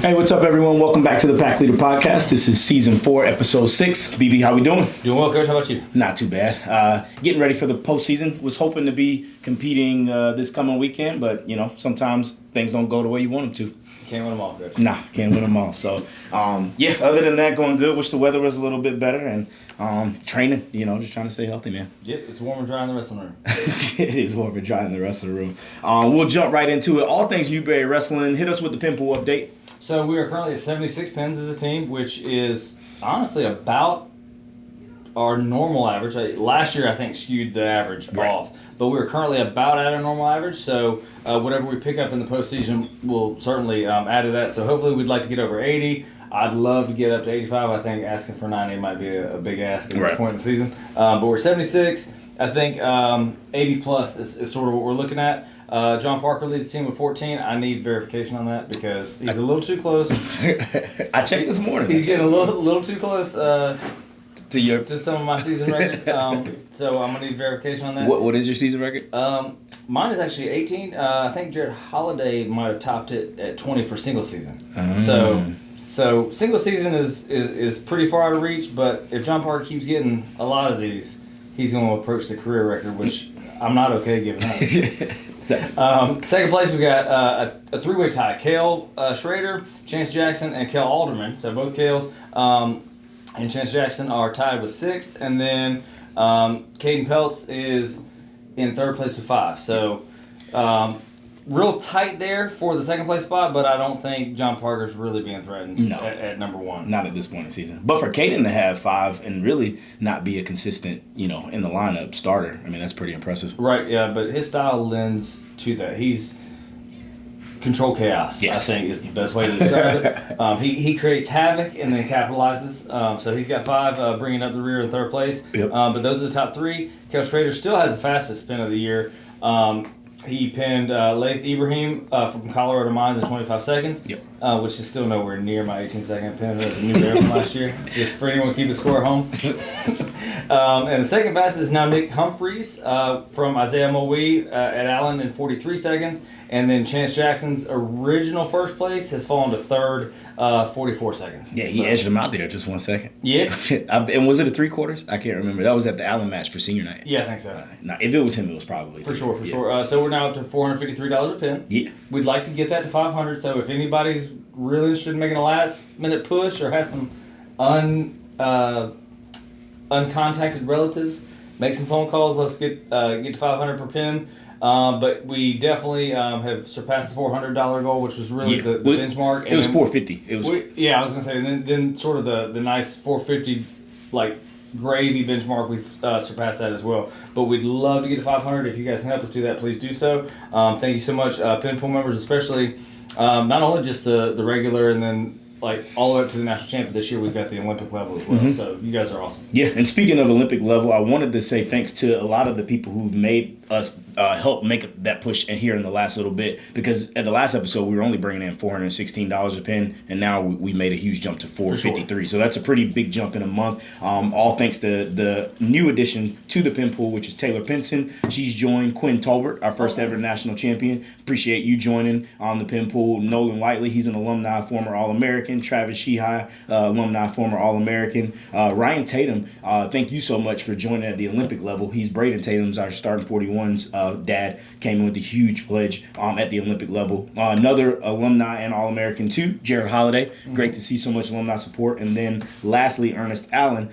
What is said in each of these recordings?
Hey, what's up, everyone? Welcome back to the Pack Leader Podcast. This is Season 4, Episode 6. BB, how we doing? Doing well, Coach. How about you? Not too bad. Getting ready for the postseason. Was hoping to be competing this coming weekend, but, sometimes things don't go the way you want them to. Can't win them all, Coach. Nah, can't win them all. So, other than that, going good. Wish the weather was a little bit better. And training, just trying to stay healthy, man. Yep, it's warm and dry in the wrestling room. It is warm and dry in the wrestling room. We'll jump right into it. All things Newberry Wrestling. Hit us with the pin pool update. So we are currently at 76 pins as a team, which is honestly about our normal average. Last year, I think, skewed the average off. But we're currently about at our normal average. So whatever we pick up in the postseason, we'll certainly add to that. So hopefully we'd like to get over 80. I'd love to get up to 85. I think asking for 90 might be a big ask at this point in the season. But we're 76. I think 80 plus is sort of what we're looking at. John Parker leads the team with 14. I need verification on that because he's a little too close. I checked this morning. He's getting a little too close to some of my season record. So I'm going to need verification on that. What is your season record? Mine is actually 18. I think Jared Holiday might have topped it at 20 for single season. So single season is pretty far out of reach, but if John Parker keeps getting a lot of these, he's going to approach the career record, which I'm not okay giving up. Second place, we got a three-way tie. Kale Schrader, Chance Jackson, and Kel Alderman. So both Kales and Chance Jackson are tied with 6. And then Caden Peltz is in third place with 5. So real tight there for the second place spot, but I don't think John Parker's really being threatened at number 1. Not at this point in the season. But for Caden to have 5 and really not be a consistent, in the lineup starter, I mean, that's pretty impressive. Right, yeah, but his style lends to that. He's control chaos, yes. I think, is the best way to describe it. He creates havoc and then capitalizes. So he's got 5, bringing up the rear in third place. Yep. But those are the top 3. Kel Schrader still has the fastest spin of the year. He pinned Laith Ibrahim from Colorado Mines in 25 seconds, which is still nowhere near my 18-second pin of the Newberry from last year, just for anyone to keep the score at home. And the second fastest is now Nick Humphreys from Isaiah Moe at Allen in 43 seconds. And then Chance Jackson's original first place has fallen to third, 44 seconds. Yeah, he edged him out there just 1 second. Yeah. And was it a 3/4? I can't remember. That was at the Allen match for senior night. Yeah, I think so. Now, if it was him, it was probably For sure. So we're now up to $453 a pin. Yeah. We'd like to get that to $500. So if anybody's really interested in making a last-minute push or has some uncontacted relatives, make some phone calls. Let's get to $500 per pin. But we definitely have surpassed the $400 goal, which was really the benchmark. And it was $450. I was going to say, and then sort of the nice $450, like, gravy benchmark, we've surpassed that as well. But we'd love to get to $500. If you guys can help us do that, please do so. Thank you so much, pin pool members, especially not only just the regular and then like all the way up to the national champion. This year we've got the Olympic level as well. Mm-hmm. So you guys are awesome. Yeah, and speaking of Olympic level, I wanted to say thanks to a lot of the people who've made us help make that push in here in the last little bit, because at the last episode we were only bringing in $416 a pin, and now we made a huge jump to $453. Sure. So that's a pretty big jump in a month. All thanks to the new addition to the pin pool, which is Taylor Pinson. She's joined Quinn Tolbert, our first ever national champion. Appreciate you joining on the pin pool. Nolan Whiteley, he's an alumni, former All-American. Travis Shehai, alumni, former All-American. Ryan Tatum, thank you so much for joining at the Olympic level. He's Braden Tatum's our starting 41's dad, came in with a huge pledge at the Olympic level. Another alumni and All-American too, Jared Holiday. Mm-hmm. Great to see so much alumni support. And then lastly, Ernest Allen,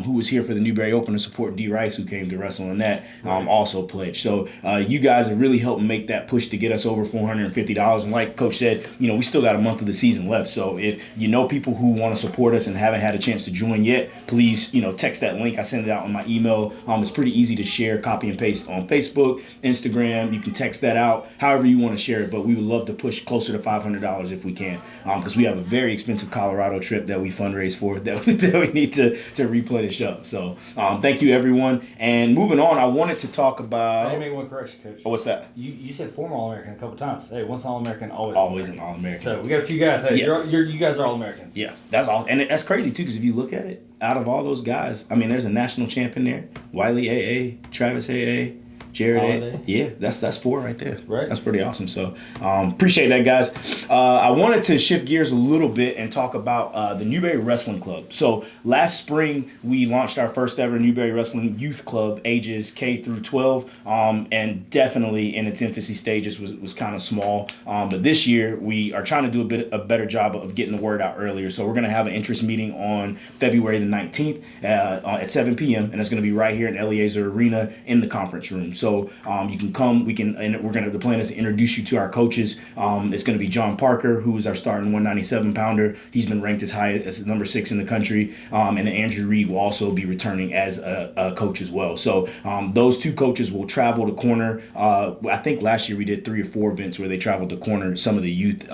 who was here for the Newberry Open to support D. Rice, who came to wrestle in that, also pledged. So you guys have really helped make that push to get us over $450. And like Coach said, we still got a month of the season left. So if you know people who want to support us and haven't had a chance to join yet, please, text that link. I send it out on my email. It's pretty easy to share, copy and paste on Facebook, Instagram. You can text that out however you want to share it, but we would love to push closer to $500 if we can, because we have a very expensive Colorado trip that we fundraise for that we need to replenish up. So thank you, everyone. And moving on, I wanted to talk about... Let me make one correction, Coach. Oh, what's that? You said former All-American a couple times. Hey, once All-American, always an All-American. So we got a few guys. Hey, yes. You guys are All-Americans. Yes, that's all. And that's crazy, too, because if you look at it, out of all those guys, I mean, there's a national champion there. Wiley AA, Travis AA, Jared. Yeah, that's 4 right there. Right. That's pretty awesome. So appreciate that, guys. I wanted to shift gears a little bit and talk about the Newberry Wrestling Club. So last spring, we launched our first ever Newberry Wrestling Youth Club, ages K through 12, and definitely in its infancy stages was kind of small. But this year, we are trying to do a better job of getting the word out earlier. So we're going to have an interest meeting on February the 19th at 7 p.m. and it's going to be right here in Eliezer Arena in the conference room. So you can come. The plan is to introduce you to our coaches. It's going to be John Parker, who is our starting 197 pounder. He's been ranked as high as number 6 in the country. And then Andrew Reed will also be returning as a coach as well. So those 2 coaches will travel to corner. I think last year we did 3 or 4 events where they traveled to corner some of the youth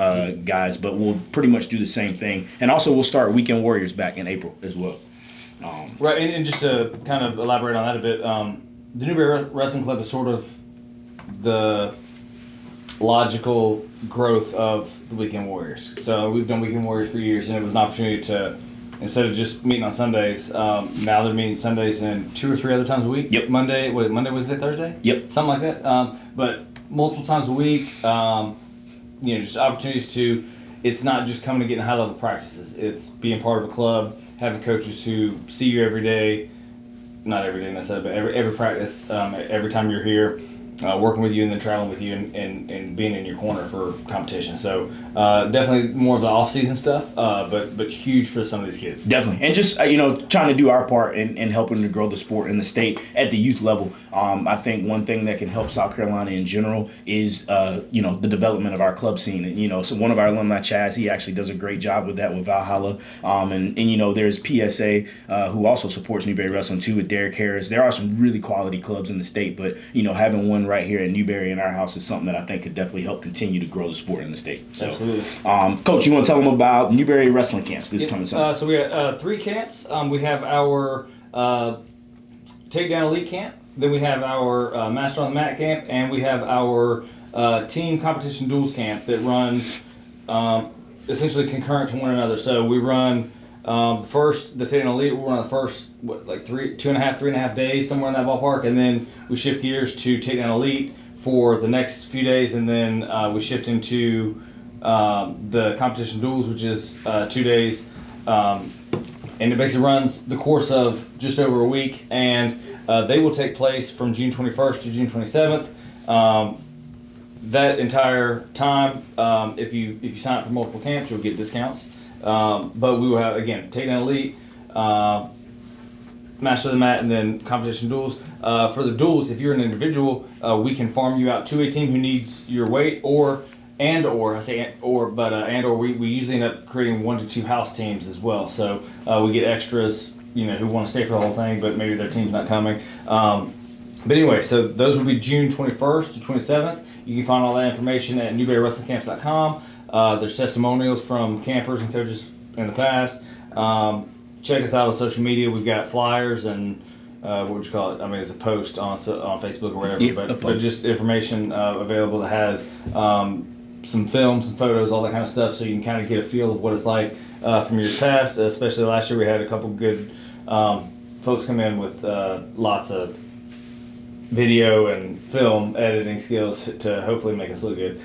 guys, but we'll pretty much do the same thing. And also we'll start Weekend Warriors back in April as well. Right, and just to kind of elaborate on that a bit, the Newberry Wrestling Club is sort of the logical growth of the Weekend Warriors. So we've done Weekend Warriors for years, and it was an opportunity to, instead of just meeting on Sundays, now they're meeting Sundays and 2 or 3 other times a week. Yep. Monday, Wednesday, Thursday? Yep. Something like that. But multiple times a week, just opportunities to, it's not just coming and getting high-level practices. It's being part of a club, having coaches who see you every day, not every day necessarily, but every practice, every time you're here, working with you and then traveling with you and being in your corner for competition. So definitely more of the off-season stuff, but huge for some of these kids. Definitely. And just, trying to do our part in helping to grow the sport in the state at the youth level. I think one thing that can help South Carolina in general is, the development of our club scene. And, so one of our alumni, Chaz, he actually does a great job with that with Valhalla. And there's PSA, who also supports Newberry Wrestling too with Derek Harris. There are some really quality clubs in the state, but, having one right here at Newberry in our house is something that I think could definitely help continue to grow the sport in the state. So, absolutely. Coach, you want to tell them about Newberry Wrestling Camps this coming summer? So we got 3 camps. We have our Takedown Elite Camp, then we have our Master on the Mat Camp, and we have our Team Competition Duels Camp that runs essentially concurrent to one another. So we run the Takedown Elite, we'll run the first, 3.5 days, somewhere in that ballpark, and then we shift gears to Takedown Elite for the next few days, and then we shift into the Competition Duels, which is 2 days, and it basically runs the course of just over a week, and they will take place from June 21st to June 27th. That entire time, if you sign up for multiple camps, you'll get discounts. But we will have, again, Takedown Elite, Master of the Mat, and then Competition Duels. For the duels, if you're an individual, we can farm you out to a team who needs your weight, or we usually end up creating 1 to 2 house teams as well. So we get extras, who want to stay for the whole thing, but maybe their team's not coming. But anyway, so those will be June 21st to 27th. You can find all that information at newberrywrestlingcamps.com. There's testimonials from campers and coaches in the past. Check us out on social media. We've got flyers and what would you call it? I mean, it's a post on Facebook or whatever, but just information available that has some films, some photos, all that kind of stuff, so you can kind of get a feel of what it's like from years past. Especially last year, we had a couple good folks come in with lots of video and film editing skills to hopefully make us look good.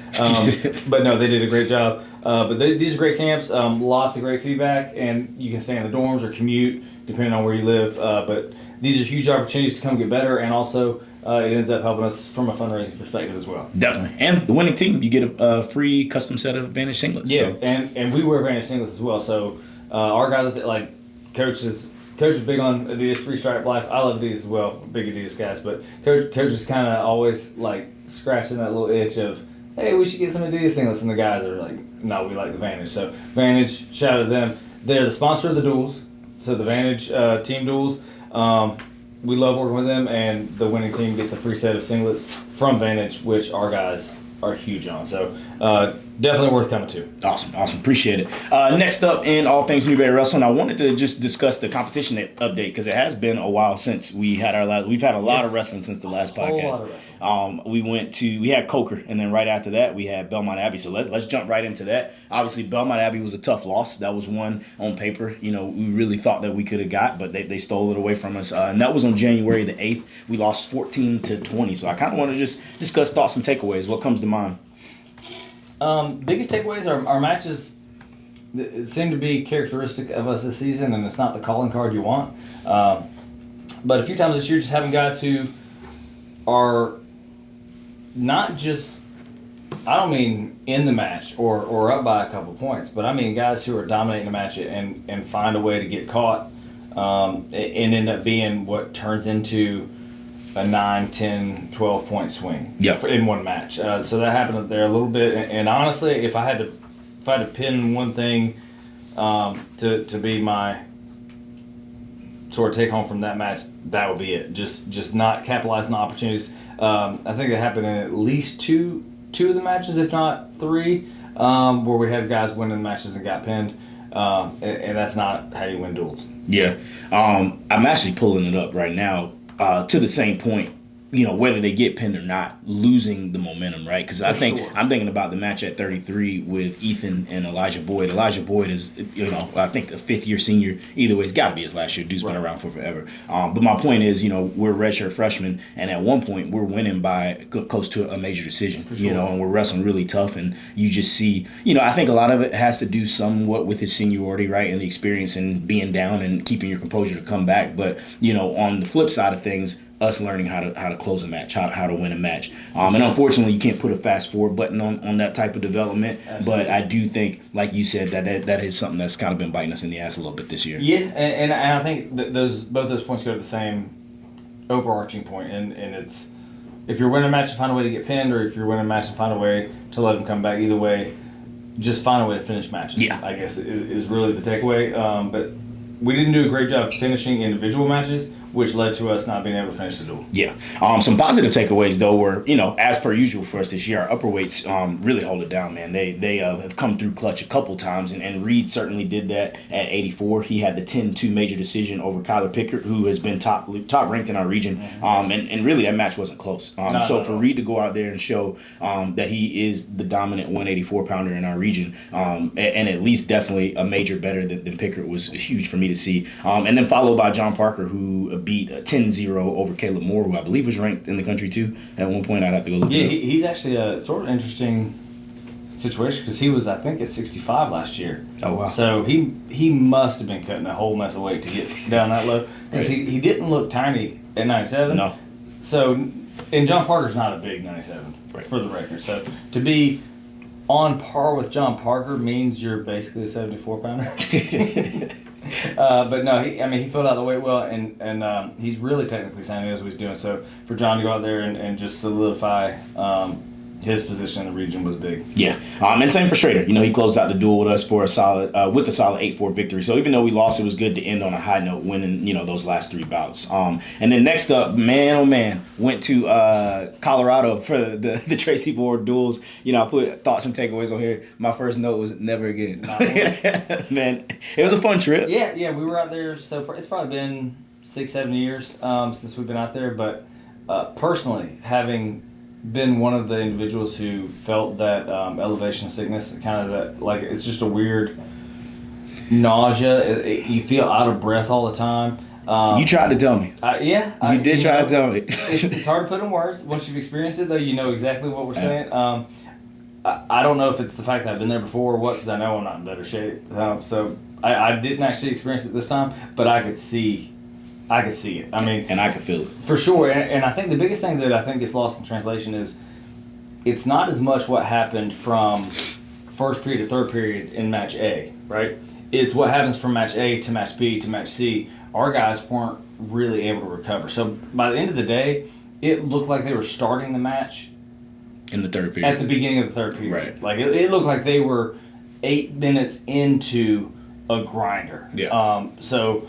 But no, they did a great job. But these are great camps, lots of great feedback, and you can stay in the dorms or commute depending on where you live. But these are huge opportunities to come get better, and also it ends up helping us from a fundraising perspective as well. Definitely. And the winning team, you get a free custom set of Vantage singlets. Yeah, so. and we wear Vantage singlets as well. So our guys, like Coach is big on Adidas Free Stripe Life. I love Adidas as well, big Adidas guys. But Coach is kind of always like scratching that little itch of, hey, we should get some Adidas singlets. And the guys are like, no, we like the Vantage. So Vantage, shout out to them. They're the sponsor of the duels. So the Vantage team duels. We love working with them, and the winning team gets a free set of singlets from Vantage, which our guys are huge on. So definitely worth coming to. Awesome. Appreciate it. Next up in all things Newberry Wrestling, I wanted to just discuss the competition update because it has been a while since we had our last. We've had a lot of wrestling since the last podcast. We had Coker, and then right after that we had Belmont Abbey. So let's jump right into that. Obviously, Belmont Abbey was a tough loss. That was one on paper, we really thought that we could have got, but they stole it away from us. And that was on January the 8th. We lost 14-20. So I kind of want to just discuss thoughts and takeaways. What comes to mind? Biggest takeaways are matches that seem to be characteristic of us this season, and it's not the calling card you want. But a few times this year, just having guys who are not just, I don't mean in the match or up by a couple points, but I mean guys who are dominating the match and find a way to get caught and end up being what turns into a 9, 10, 12 point swing in one match. So that happened there a little bit. And honestly, if I had to pin one thing to be my sort of take home from that match, that would be it. Just not capitalizing on opportunities. I think it happened in at least two of the matches, if not 3, where we had guys winning matches and got pinned. And that's not how you win duels. Yeah. I'm actually pulling it up right now. To the same point, whether they get pinned or not, losing the momentum, right? Because I'm thinking about the match at 33 with Ethan and Elijah Boyd. Elijah Boyd is, I think a 5th-year senior. Either way, it's got to be his last year. Dude's been around for forever. But my point is, we're redshirt freshmen, and at one point we're winning by close to a major decision, and we're wrestling really tough. And you just see, I think a lot of it has to do somewhat with his seniority, right, and the experience and being down and keeping your composure to come back. But on the flip side of things, us learning how to close a match, how to win a match. And unfortunately, you can't put a fast forward button on that type of development. Absolutely. But I do think, like you said, that is something that's kind of been biting us in the ass a little bit this year. Yeah, and I think that both those points go to the same overarching point, and it's if you're winning a match and find a way to get pinned, or if you're winning a match and find a way to let them come back, either way, just find a way to finish matches. Yeah, I guess is really the takeaway. But we didn't do a great job finishing individual matches, which led to us not being able to finish the duel. Yeah. Some positive takeaways, though, were, as per usual for us this year, our upper weights really hold it down, man. They have come through clutch a couple times, and Reed certainly did that at 84. He had the 10-2 major decision over Kyler Pickert, who has been top ranked in our region. And really, that match wasn't close. So for Reed to go out there and show that he is the dominant 184-pounder in our region, and at least definitely a major better than Pickert, was huge for me to see. And then followed by John Parker, who beat 10-0 over Caleb Moore, who I believe was ranked in the country too. At one point, I'd have to go look it up. He's actually a sort of interesting situation because he was, I think, at 65 last year. Oh, wow. So he must have been cutting a whole mess of weight to get down that low because he didn't look tiny at 97. No. So, and John Parker's not a big 97 for the record. So to be on par with John Parker means you're basically a 74-pounder. But no, he filled out the weight well, and he's really technically sound. He knows what he's doing. So for John to go out there and just solidify his position in the region was big. Yeah, and same for Schrader. He closed out the duel with us for a solid 8-4 victory. So even though we lost, it was good to end on a high note, winning those last 3 bouts. And then next up, went to Colorado for the Tracy Board duels. I put thoughts and takeaways on here. My first note was never again. Man, it was a fun trip. Yeah, we were out there. So it's probably been 6-7 years since we've been out there. But personally, having been one of the individuals who felt that elevation sickness, kind of that, like, it's just a weird nausea. You feel out of breath all the time. You tried to tell me. You did try to tell me. It's hard to put in words. Once you've experienced it, though, you know exactly what we're saying. I don't know if it's the fact that I've been there before or what, because I know I'm not in better shape. So I didn't actually experience it this time, but I could see it. And I could feel it. For sure. And I think the biggest thing that I think gets lost in translation is it's not as much what happened from first period to third period in match A, right? It's what happens from match A to match B to match C. Our guys weren't really able to recover. So by the end of the day, it looked like they were starting the match in the third period. At the beginning of the third period. Right. Like it looked like they were 8 minutes into a grinder. Yeah. So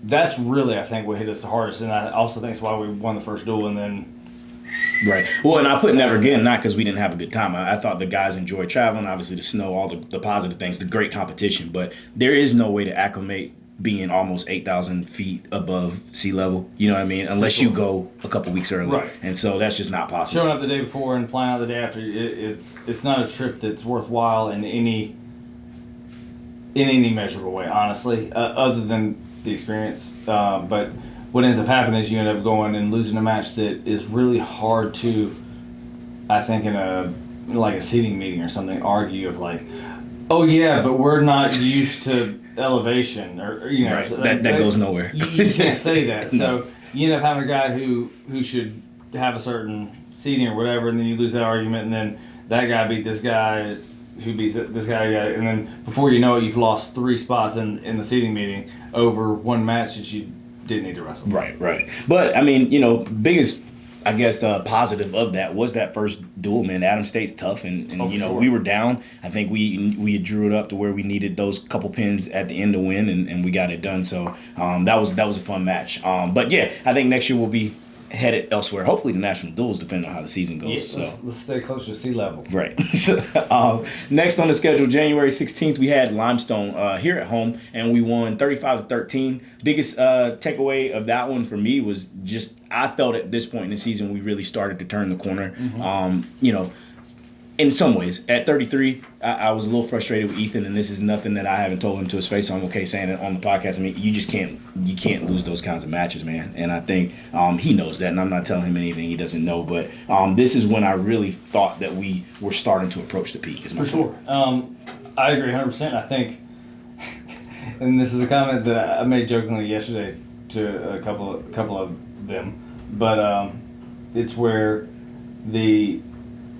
that's really, I think, what hit us the hardest, and I also think it's why we won the first duel, and then Right. Well, and I put never again, not because we didn't have a good time. I thought the guys enjoyed traveling, obviously the snow, all the positive things, the great competition. But there is no way to acclimate being almost 8,000 feet above sea level. You know what I mean? Unless you go a couple weeks early. Right. And so that's just not possible. Showing up the day before and flying out the day after, it's not a trip that's worthwhile in any measurable way, honestly, other than the experience. But what ends up happening is you end up going and losing a match that is really hard to, I think, in a seating meeting or something, argue of like, oh yeah, but we're not used to elevation or you know. Right. That goes nowhere. You can't say that. No. So you end up having a guy who should have a certain seating or whatever, and then you lose that argument, and then that guy beat this guy who beats this guy, and then before you know it, you've lost 3 spots in the seating meeting over one match that you didn't need to wrestle. Right. But I mean, biggest, I guess, positive of that was that first duel, man. Adam State's tough, and sure. we were down. I think we drew it up to where we needed those couple pins at the end to win, and we got it done. So that was a fun match. But yeah, I think next year we'll be headed elsewhere. Hopefully the national duels, depending on how the season goes. Yeah, let's stay closer to sea level. Right. Next on the schedule, January 16th, we had Limestone here at home, and we won 35-13. Biggest takeaway of that one for me was just I felt at this point in the season we really started to turn the corner. Mm-hmm. In some ways, at 33, I was a little frustrated with Ethan, and this is nothing that I haven't told him to his face, so I'm okay saying it on the podcast. I mean, you just can't lose those kinds of matches, man. And I think he knows that, and I'm not telling him anything he doesn't know. But this is when I really thought that we were starting to approach the peak. For sure. I agree 100%. I think, and this is a comment that I made jokingly yesterday to a couple of them, but it's where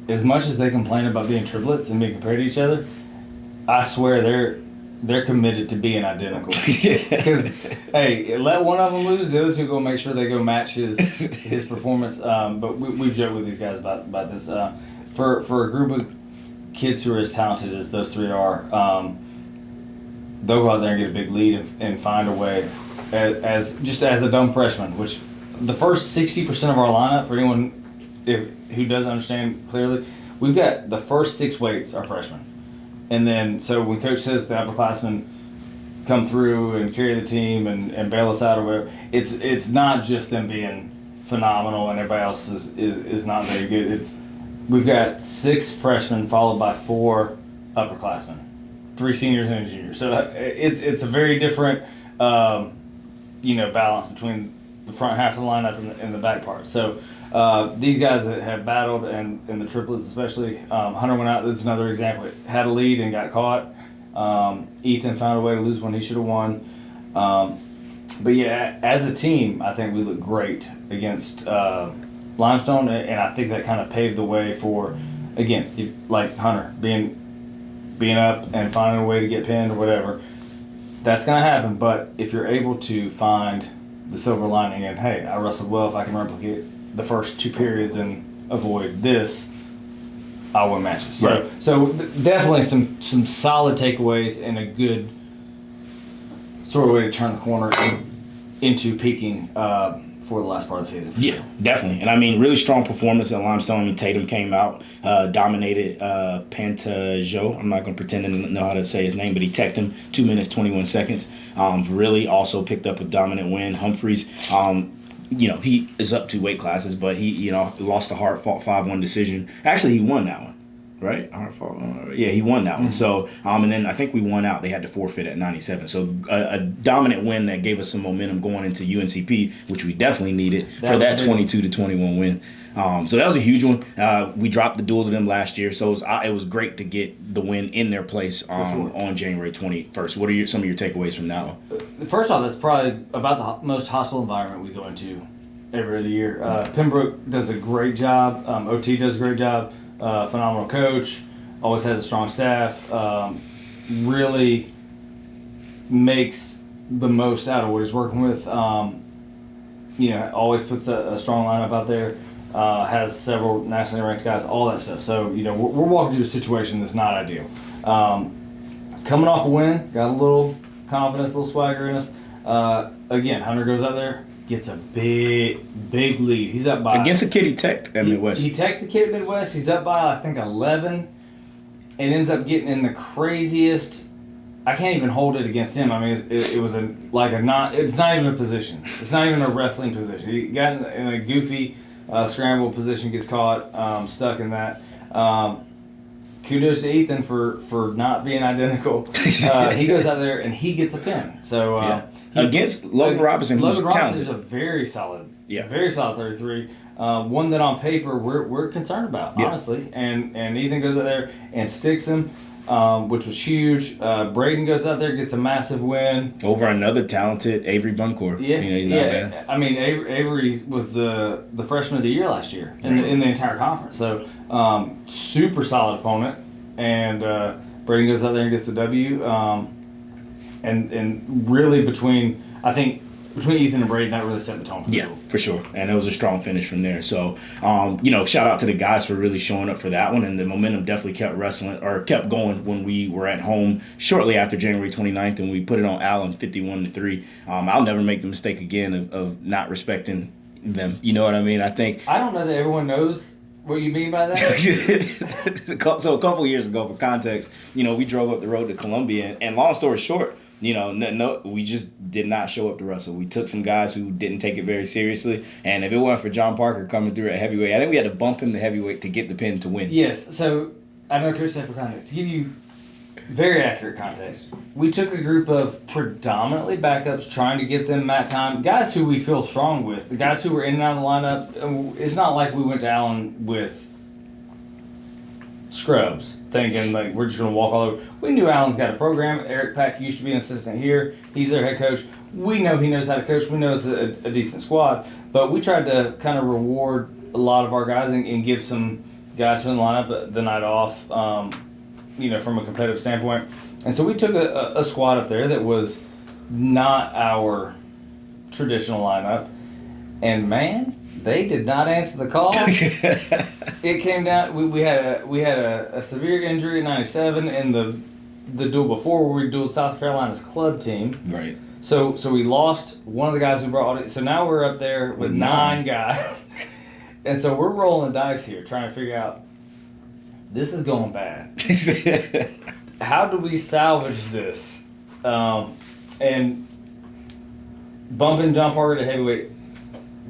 as much as they complain about being triplets and being compared to each other, I swear they're committed to being identical. Because hey, let one of them lose, the other two go make sure they go match his performance. But we've joked with these guys about this. For a group of kids who are as talented as those 3 are, they'll go out there and get a big lead and find a way as a dumb freshman. Which the first 60% of our lineup, for anyone who doesn't understand clearly, we've got the first 6 weights are freshmen. And then, so when coach says the upperclassmen come through and carry the team and bail us out or whatever, it's not just them being phenomenal and everybody else is not very good. We've got 6 freshmen followed by 4 upperclassmen, 3 seniors and a junior. So it's a very different, balance between the front half of the lineup and the back part. So these guys that have battled, and the triplets especially, Hunter went out, that's another example, had a lead and got caught. Ethan found a way to lose when he should have won. But yeah, as a team, I think we look great against Limestone, and I think that kind of paved the way for, again, like Hunter, being up and finding a way to get pinned or whatever. That's going to happen, but if you're able to find the silver lining and, hey, I wrestled well, if I can replicate the first 2 periods and avoid this, I'll win matches. Right. So definitely some solid takeaways and a good sort of way to turn the corner into peaking for the last part of the season. For sure. Definitely. And I mean, really strong performance at Limestone. I mean, Tatum came out, dominated Pantajo. I'm not going to pretend to know how to say his name, but he teched him 2 minutes, 21 seconds. Really also picked up a dominant win. Humphreys, he is up 2 weight classes, but he, lost the hard fought 5-1 decision. Actually, he won that one, right? Hard fought. Yeah, he won that one. So, and then I think we won out. They had to forfeit at 97. So a dominant win that gave us some momentum going into UNCP, which we definitely needed for that 22-21 win. So that was a huge one. We dropped the duel to them last year, so it was great to get the win in their place on January 21st. What are some of your takeaways from that one? First off, that's probably about the most hostile environment we go into every other year. Pembroke does a great job. OT does a great job. Phenomenal coach. Always has a strong staff. Really makes the most out of what he's working with. Always puts a strong lineup out there. Has several nationally ranked guys, all that stuff. So, we're walking through a situation that's not ideal. Coming off a win, got a little confidence, a little swagger in us. Again, Hunter goes out there, gets a big lead. He's up by against a kid he teched at Midwest. He teched the kid at Midwest. He's up by I think 11, and ends up getting in the craziest. I can't even hold it against him. I mean, it was it's not even a position. It's not even a wrestling position. He got in a goofy scramble position, gets caught, stuck in that. Kudos to Ethan for not being identical. He goes out there and he gets a pin. So against Logan Robinson, who's Logan Robinson talented. is a very solid 33. One that on paper we're concerned about, honestly. And Ethan goes out there and sticks him. Which was huge. Braden goes out there, gets a massive win over another talented Avery Buncourt. Yeah, he's not bad. I mean, Avery was the freshman of the year last year in the entire conference. So super solid opponent, and Braden goes out there and gets the W. And really between Ethan and Braden, that really set the tone for the duel. For sure. And it was a strong finish from there. So, shout out to the guys for really showing up for that one. And the momentum definitely kept going when we were at home shortly after January 29th, and we put it on Allen 51-3. I'll never make the mistake again of not respecting them. You know what I mean? I don't know that everyone knows what you mean by that. So a couple of years ago, for context, we drove up the road to Columbia, and long story short, we just did not show up to wrestle. We took some guys who didn't take it very seriously, and if it weren't for John Parker coming through at heavyweight, I think we had to bump him to heavyweight to get the pin to win. Yes, so I know Chris said for context. To give you very accurate context, we took a group of predominantly backups trying to get them mat time, guys who we feel strong with, the guys who were in and out of the lineup. It's not like we went to Allen with scrubs thinking like we're just going to walk all over. We knew Allen's got a program. Eric Pack used to be an assistant here. He's their head coach. We know he knows how to coach. We know it's a decent squad, but we tried to kind of reward a lot of our guys and give some guys who in the lineup the night off, from a competitive standpoint. And so we took a squad up there that was not our traditional lineup, and man, they did not answer the call. It came down. We had a severe injury at 97 in the duel before, where we dueled South Carolina's club team. Right. So we lost one of the guys we brought. So now we're up there with 9 guys, and so we're rolling dice here, trying to figure out. This is going bad. How do we salvage this? And bumping John Parker to heavyweight.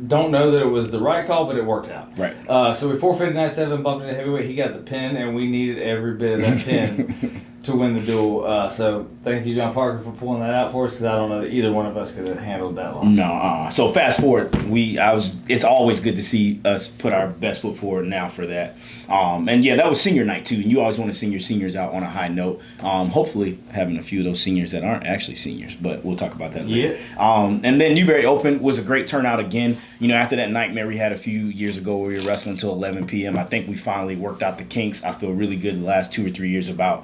Don't know that it was the right call, but it worked out. Right. So we forfeited 97, bumped into heavyweight. He got the pin, and we needed every bit of that pin to win the duel. So thank you, John Parker, for pulling that out for us, because I don't know that either one of us could have handled that loss. No. So fast forward, it's always good to see us put our best foot forward now for that. That was senior night too, and you always want to send your seniors out on a high note. Hopefully having a few of those seniors that aren't actually seniors, but we'll talk about that later. Yeah. And then Newberry Open was a great turnout again. After that nightmare we had a few years ago where we were wrestling until 11 p.m., I think we finally worked out the kinks. I feel really good the last 2 or 3 years about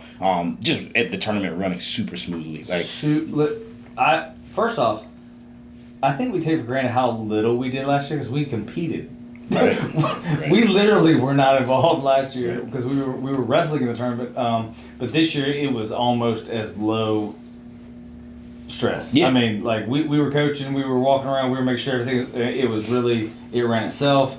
just at the tournament running super smoothly. First off, I think we take for granted how little we did last year because we competed. Right. We literally were not involved last year because we were wrestling in the tournament. But this year it was almost as low stress. Yeah. I mean, like we were coaching, we were walking around, we were making sure everything. It ran itself.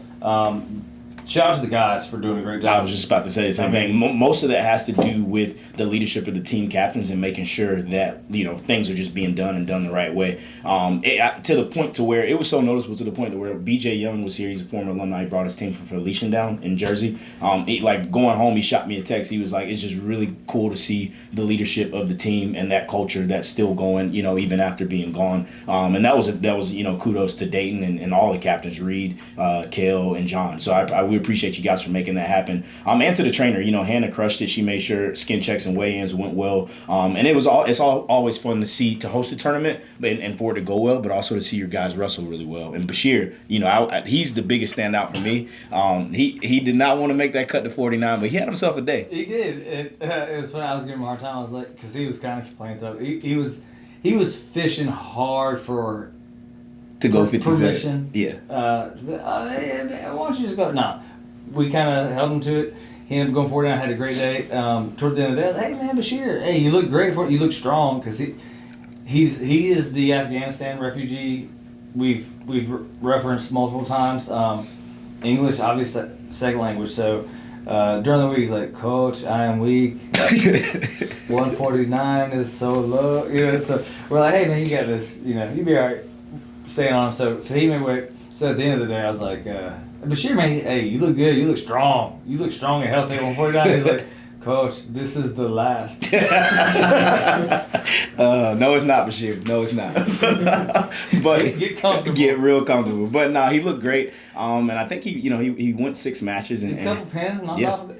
Shout out to the guys for doing a great job. I was just about to say the same thing. Most of that has to do with the leadership of the team captains and making sure that things are just being done and done the right way. To the point to where it was so noticeable, to the point to where BJ Young was here. He's a former alumni. He brought his team from Felician down in Jersey. Going home, he shot me a text. He was like, "It's just really cool to see the leadership of the team and that culture that's still going. Even after being gone." And that was kudos to Dayton and all the captains, Reed, Kale, and John. So we appreciate you guys for making that happen. And to the trainer, Hannah crushed it. She made sure skin checks and weigh-ins went well. And it's always fun to host a tournament and for it to go well, but also to see your guys wrestle really well. And Bashir, he's the biggest standout for me. He did not want to make that cut to 49, but he had himself a day. He did. It was funny. I was giving him a hard time. I was like, because he was kind of complaining though. He was fishing hard for. To go 57. Permission. Yeah. Why don't you just go? No. We kind of held him to it. He ended up going 49. Had a great day. Toward the end of the day, hey man, Bashir, hey, you look great for it. You look strong because he is the Afghanistan refugee we've referenced multiple times. English, obviously, second language. So during the week, he's like, Coach, I am weak. 149 is so low. So we're like, hey, man, you got this. You'll be all right staying on him. So he made weight. So at the end of the day, I was like, Bashir, man, hey, you look good. You look strong. You look strong and healthy at 149. He's like, Coach, this is the last. No, it's not, Bashir. No, it's not. But get comfortable. Get real comfortable. But nah, he looked great. And I think he went 6 matches and a couple pins knocked off.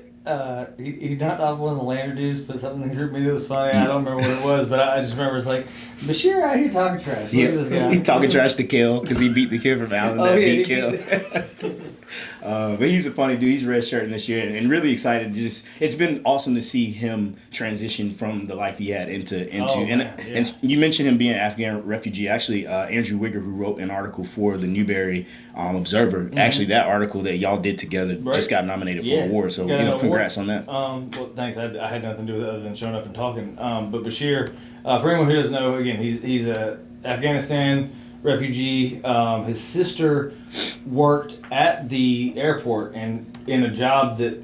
He knocked off one of the Lander dudes, but something in the group me that was funny. I don't remember what it was, but I just remember it's like, Bashir out here talking trash. Look at this guy. He talking trash to Kill because he beat the kid from Allen that beat Kill. But he's a funny dude. He's redshirting this year and really excited. It's been awesome to see him transition from the life he had into and you mentioned him being an Afghan refugee. Actually, Andrew Wigger, who wrote an article for the Newberry Observer, actually that article that y'all did together just got nominated for an award. So congrats on that. Well, thanks. I had nothing to do with it other than showing up and talking. But Bashir, for anyone who doesn't know, again, he's a Afghanistan refugee. His sister worked at the airport and in a job that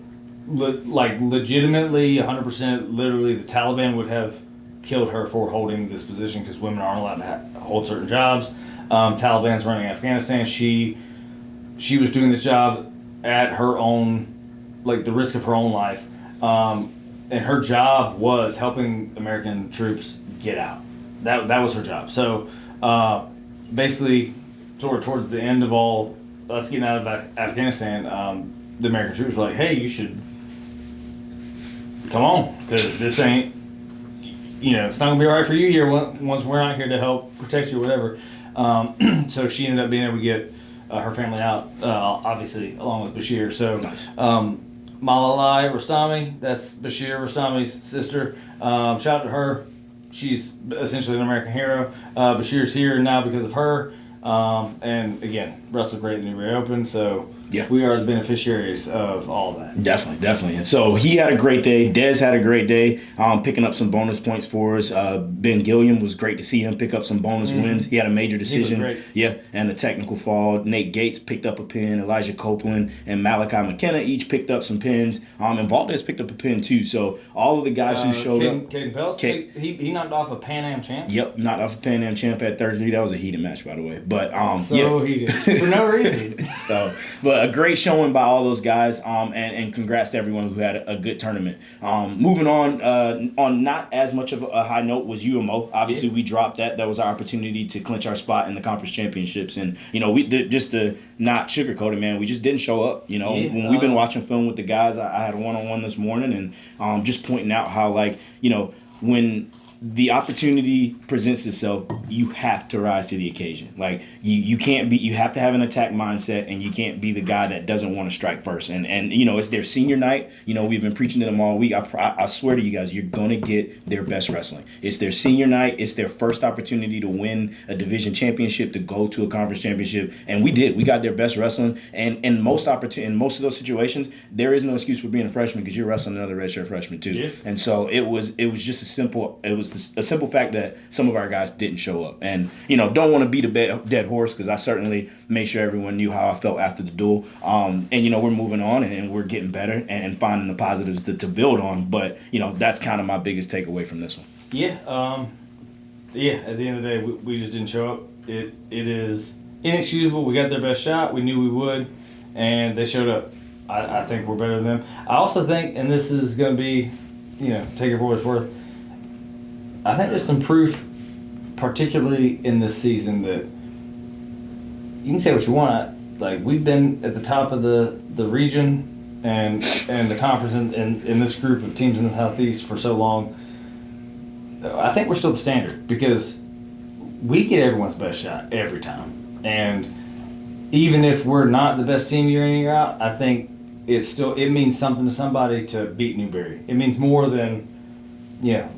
legitimately 100% literally the Taliban would have killed her for holding this position because women aren't allowed to hold certain jobs. Taliban's running Afghanistan. She was doing this job at her own, the risk of her own life. And her job was helping American troops get out. That was her job. So basically, sort of towards the end of all us getting out of Afghanistan, the American troops were like, hey, you should come on, because this ain't, it's not going to be all right for you here once we're not here to help protect you or whatever. So she ended up being able to get her family out, obviously, along with Bashir. So nice. Malalai Rostami, that's Bashir Rostami's sister. Shout out to her. She's essentially an American hero. Bashir's here now because of her. And again, wrestled great in the Newberry Open, so we are the beneficiaries of all of that. Definitely. And so he had a great day. Dez had a great day, picking up some bonus points for us. Ben Gilliam was great to see him pick up some bonus wins. He had a major decision. And a technical fall. Nate Gates picked up a pin. Elijah Copeland and Malachi McKenna each picked up some pins. And Valdez picked up a pin too. So all of the guys who showed up. Caden Peltz, he knocked off a Pan Am champ. Yep, knocked off a Pan Am champ at Thursday. That was a heated match, by the way. But heated for no reason. But a great showing by all those guys, and congrats to everyone who had a good tournament. Moving on not as much of a high note was UMO. Obviously, we dropped that. That was our opportunity to clinch our spot in the conference championships, and we did, just to not sugarcoat it, man. We just didn't show up. When we've been watching film with the guys, I had a one-on-one this morning, and just pointing out how when the opportunity presents itself, you have to rise to the occasion. You can't be, you have to have an attack mindset, and you can't be the guy that doesn't want to strike first. And it's their senior night. We've been preaching to them all week. I swear to you guys, you're going to get their best wrestling. It's their senior night. It's their first opportunity to win a division championship, to go to a conference championship. And we did. We got their best wrestling. And in most of those situations, there is no excuse for being a freshman, because you're wrestling another redshirt freshman too. Yeah. And so it was just a simple fact that some of our guys didn't show up. And, don't want to beat a dead horse, because I certainly made sure everyone knew how I felt after the duel. And, we're moving on, and we're getting better and finding the positives to build on. But, that's kind of my biggest takeaway from this one. Yeah. At the end of the day, we just didn't show up. It is inexcusable. We got their best shot. We knew we would, and they showed up. I think we're better than them. I also think, and this is going to be, take it for what it's worth, I think there's some proof, particularly in this season, that you can say what you want. We've been at the top of the region and the conference in this group of teams in the Southeast for so long. I think we're still the standard, because we get everyone's best shot every time. And even if we're not the best team year in and year out, I think it means something to somebody to beat Newberry. It means more than,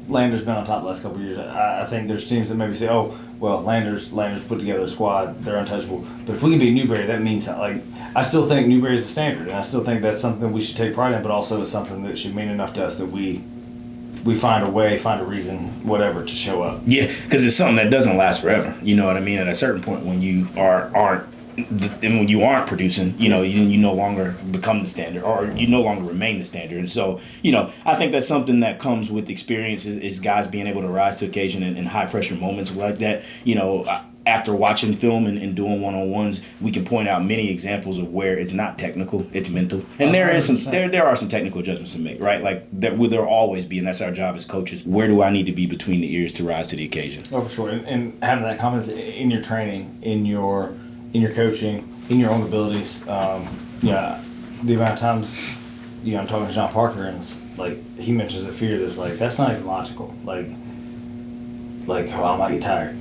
Lander's been on top the last couple of years. I think there's teams that maybe say, oh, well, Lander's put together a squad, they're untouchable. But if we can beat Newberry, that means something. I still think Newberry's the standard, and I still think that's something we should take pride in, but also is something that should mean enough to us that we we find a way, find a reason, whatever, to show up. Yeah, because it's something that doesn't last forever. You know what I mean? At a certain point, when you aren't and when you aren't producing, you know, you no longer become the standard, or you no longer remain the standard. And so, you know, I think that's something that comes with experience is guys being able to rise to occasion in high pressure moments like that. You know, after watching film and doing one-on-ones, we can point out many examples of where it's not technical, it's mental. And there is there are some technical adjustments to make, right? Like there'll always be, and that's our job as coaches. Where do I need to be between the ears to rise to the occasion? Oh, for sure. And having that confidence in your training, in your coaching, in your own abilities. Yeah, the amount of times, you know, I'm talking to John Parker, and it's like he mentions a fear that's like, that's not even logical. Like oh, I might get tired.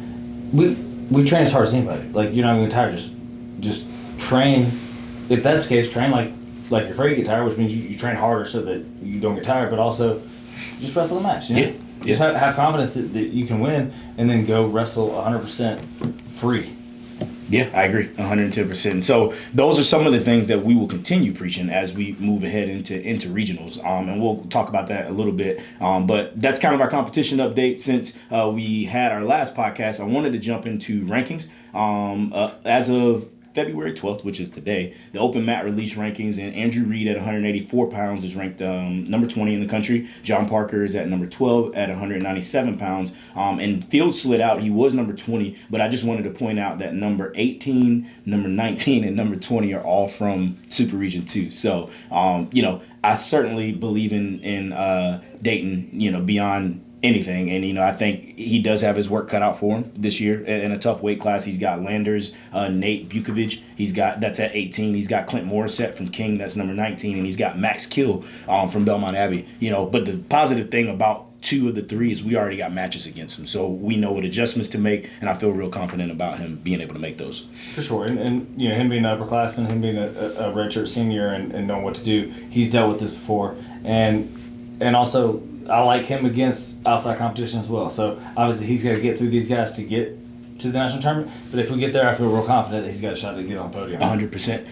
We train as hard as anybody. Like, you're not going to get tired. Just train. If that's the case, train like you're afraid to get tired, which means you train harder so that you don't get tired. But also, just wrestle the match. You know? Yeah. Just have confidence that you can win, and then go wrestle 100% free. Yeah, I agree, 110%. So those are some of the things that we will continue preaching as we move ahead into regionals, and we'll talk about that a little bit. But that's kind of our competition update. Since we had our last podcast, I wanted to jump into rankings. As of February 12th, which is today, the open mat release rankings, and Andrew Reed at 184 pounds is ranked number 20 in the country. John Parker is at number 12 at 197 pounds. And Field slid out. He was number 20, but I just wanted to point out that number 18, number 19, and number 20 are all from Super Region 2. So, you know, I certainly believe in Dayton, you know, beyond anything. And, you know, I think he does have his work cut out for him this year in a tough weight class. He's got Landers, Nate Bukovic. That's at 18. He's got Clint Morissette from King. That's number 19. And he's got Max Kill from Belmont Abbey. You know, but the positive thing about 2 of the 3 is we already got matches against him. So we know what adjustments to make, and I feel real confident about him being able to make those. For sure. And you know, him being an upperclassman, him being a redshirt senior and knowing what to do, he's dealt with this before. And also, I like him against outside competition as well. So obviously he's got to get through these guys to get to the national tournament. But if we get there, I feel real confident that he's got a shot to get on the podium. 100%.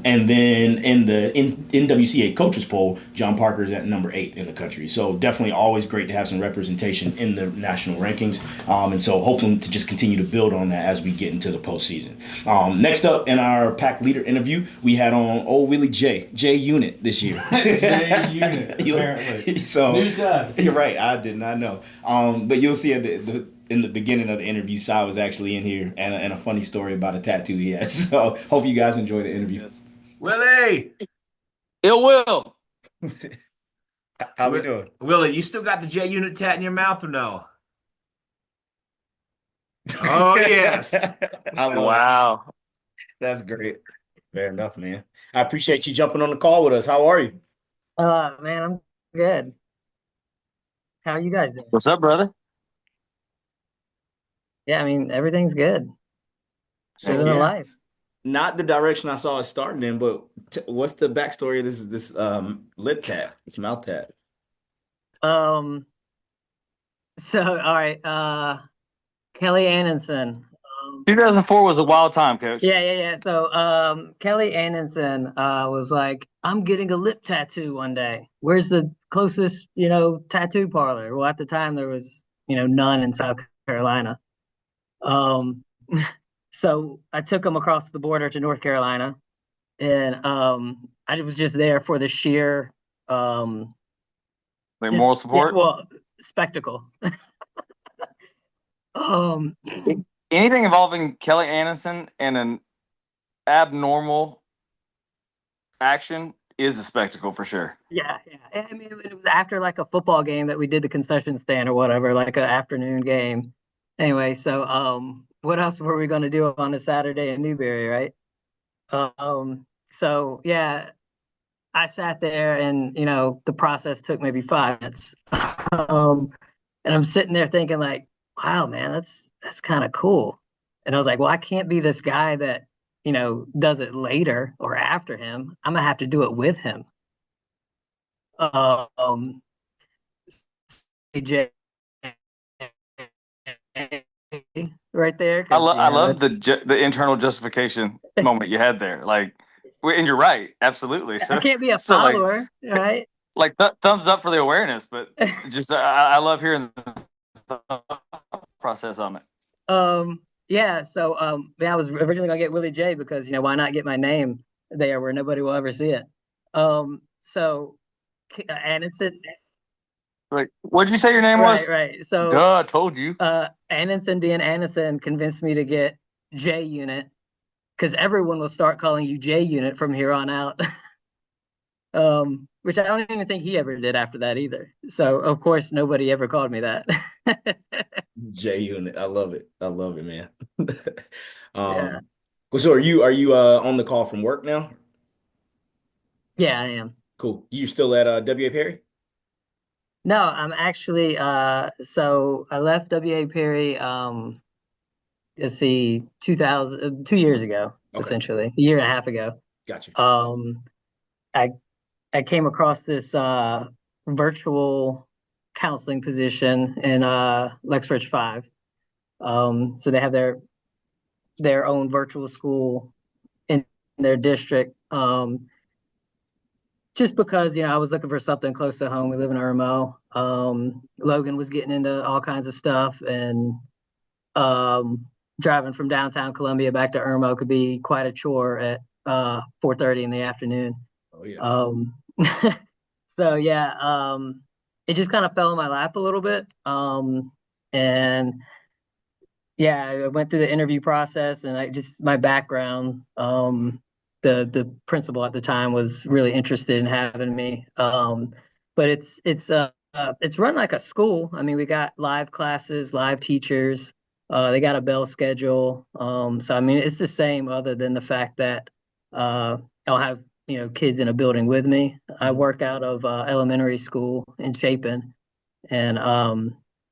And then in the NWCA coaches poll, John Parker is at number 8 in the country. So definitely always great to have some representation in the national rankings. And so hoping to just continue to build on that as we get into the postseason. Next up in our pack leader interview, we had on old Willie J Unit this year. J Unit, apparently. So news to us. You're right. I did not know. But you'll see at in the beginning of the interview, Sai was actually in here, and a funny story about a tattoo he has. So hope you guys enjoy the interview. Willie! Ill Will! How we doing? Willie, you still got the J Unit tat in your mouth or no? Oh, yes. Wow. That's great. Fair enough, man. I appreciate you jumping on the call with us. How are you? Man, I'm good. How are you guys doing? What's up, brother? Yeah, I mean, everything's good. Living the life. Not the direction I saw it starting in, but what's the backstory of this lip tat, this mouth tat? So all right, Kelly Annenson. 2004 was a wild time, Coach. Yeah. So Kelly Annenson was like, I'm getting a lip tattoo one day. Where's the closest, tattoo parlor? Well, at the time there was, none in South Carolina. So I took him across the border to North Carolina, and I was just there for the sheer moral support. Spectacle. Anything involving Kelly Anderson and an abnormal action is a spectacle for sure. Yeah. I mean, it was after like a football game that we did the concession stand or whatever, like an afternoon game. Anyway, so what else were we going to do on a Saturday in Newberry, right? So yeah, I sat there, and the process took maybe 5 minutes, and I'm sitting there thinking like, wow, man, that's kind of cool. And I was like, well, I can't be this guy that does it later or after him. I'm gonna have to do it with him. AJ. Right there. I love the internal justification moment you had there. Like, and you're right, absolutely. So I can't be a follower, right? Like thumbs up for the awareness, but just I love hearing the process on it. Yeah, so yeah, I was originally gonna get Willie J because why not get my name there where nobody will ever see it. So Anderson, Like, what'd you say your name right, was? right. So Duh, I told you. Anderson Dan Anderson convinced me to get J Unit because everyone will start calling you J Unit from here on out. Which I don't even think he ever did after that either. So of course nobody ever called me that. J Unit. I love it. I love it, man. Yeah. So are you on the call from work now? Yeah, I am. Cool. You still at WA Perry? No, I'm actually so I left WA Perry let's see 2000 2 years ago, Okay. essentially, a year and a half ago. Gotcha. Um I I came across this virtual counseling position in Lexridge 5. So they have their own virtual school in their district. Just because I was looking for something close to home. We live in Irmo. Logan was getting into all kinds of stuff, and um, driving from downtown Columbia back to Irmo could be quite a chore at 4:30 in the afternoon. Oh yeah. Um, so yeah, it just kind of fell in my lap a little bit, and yeah, I went through the interview process, and I just my background. The principal at the time was really interested in having me. But it's run like a school. I mean, we got live classes, live teachers. They got a bell schedule. So I mean, it's the same, other than the fact that I'll have kids in a building with me. I work out of elementary school in Chapin, and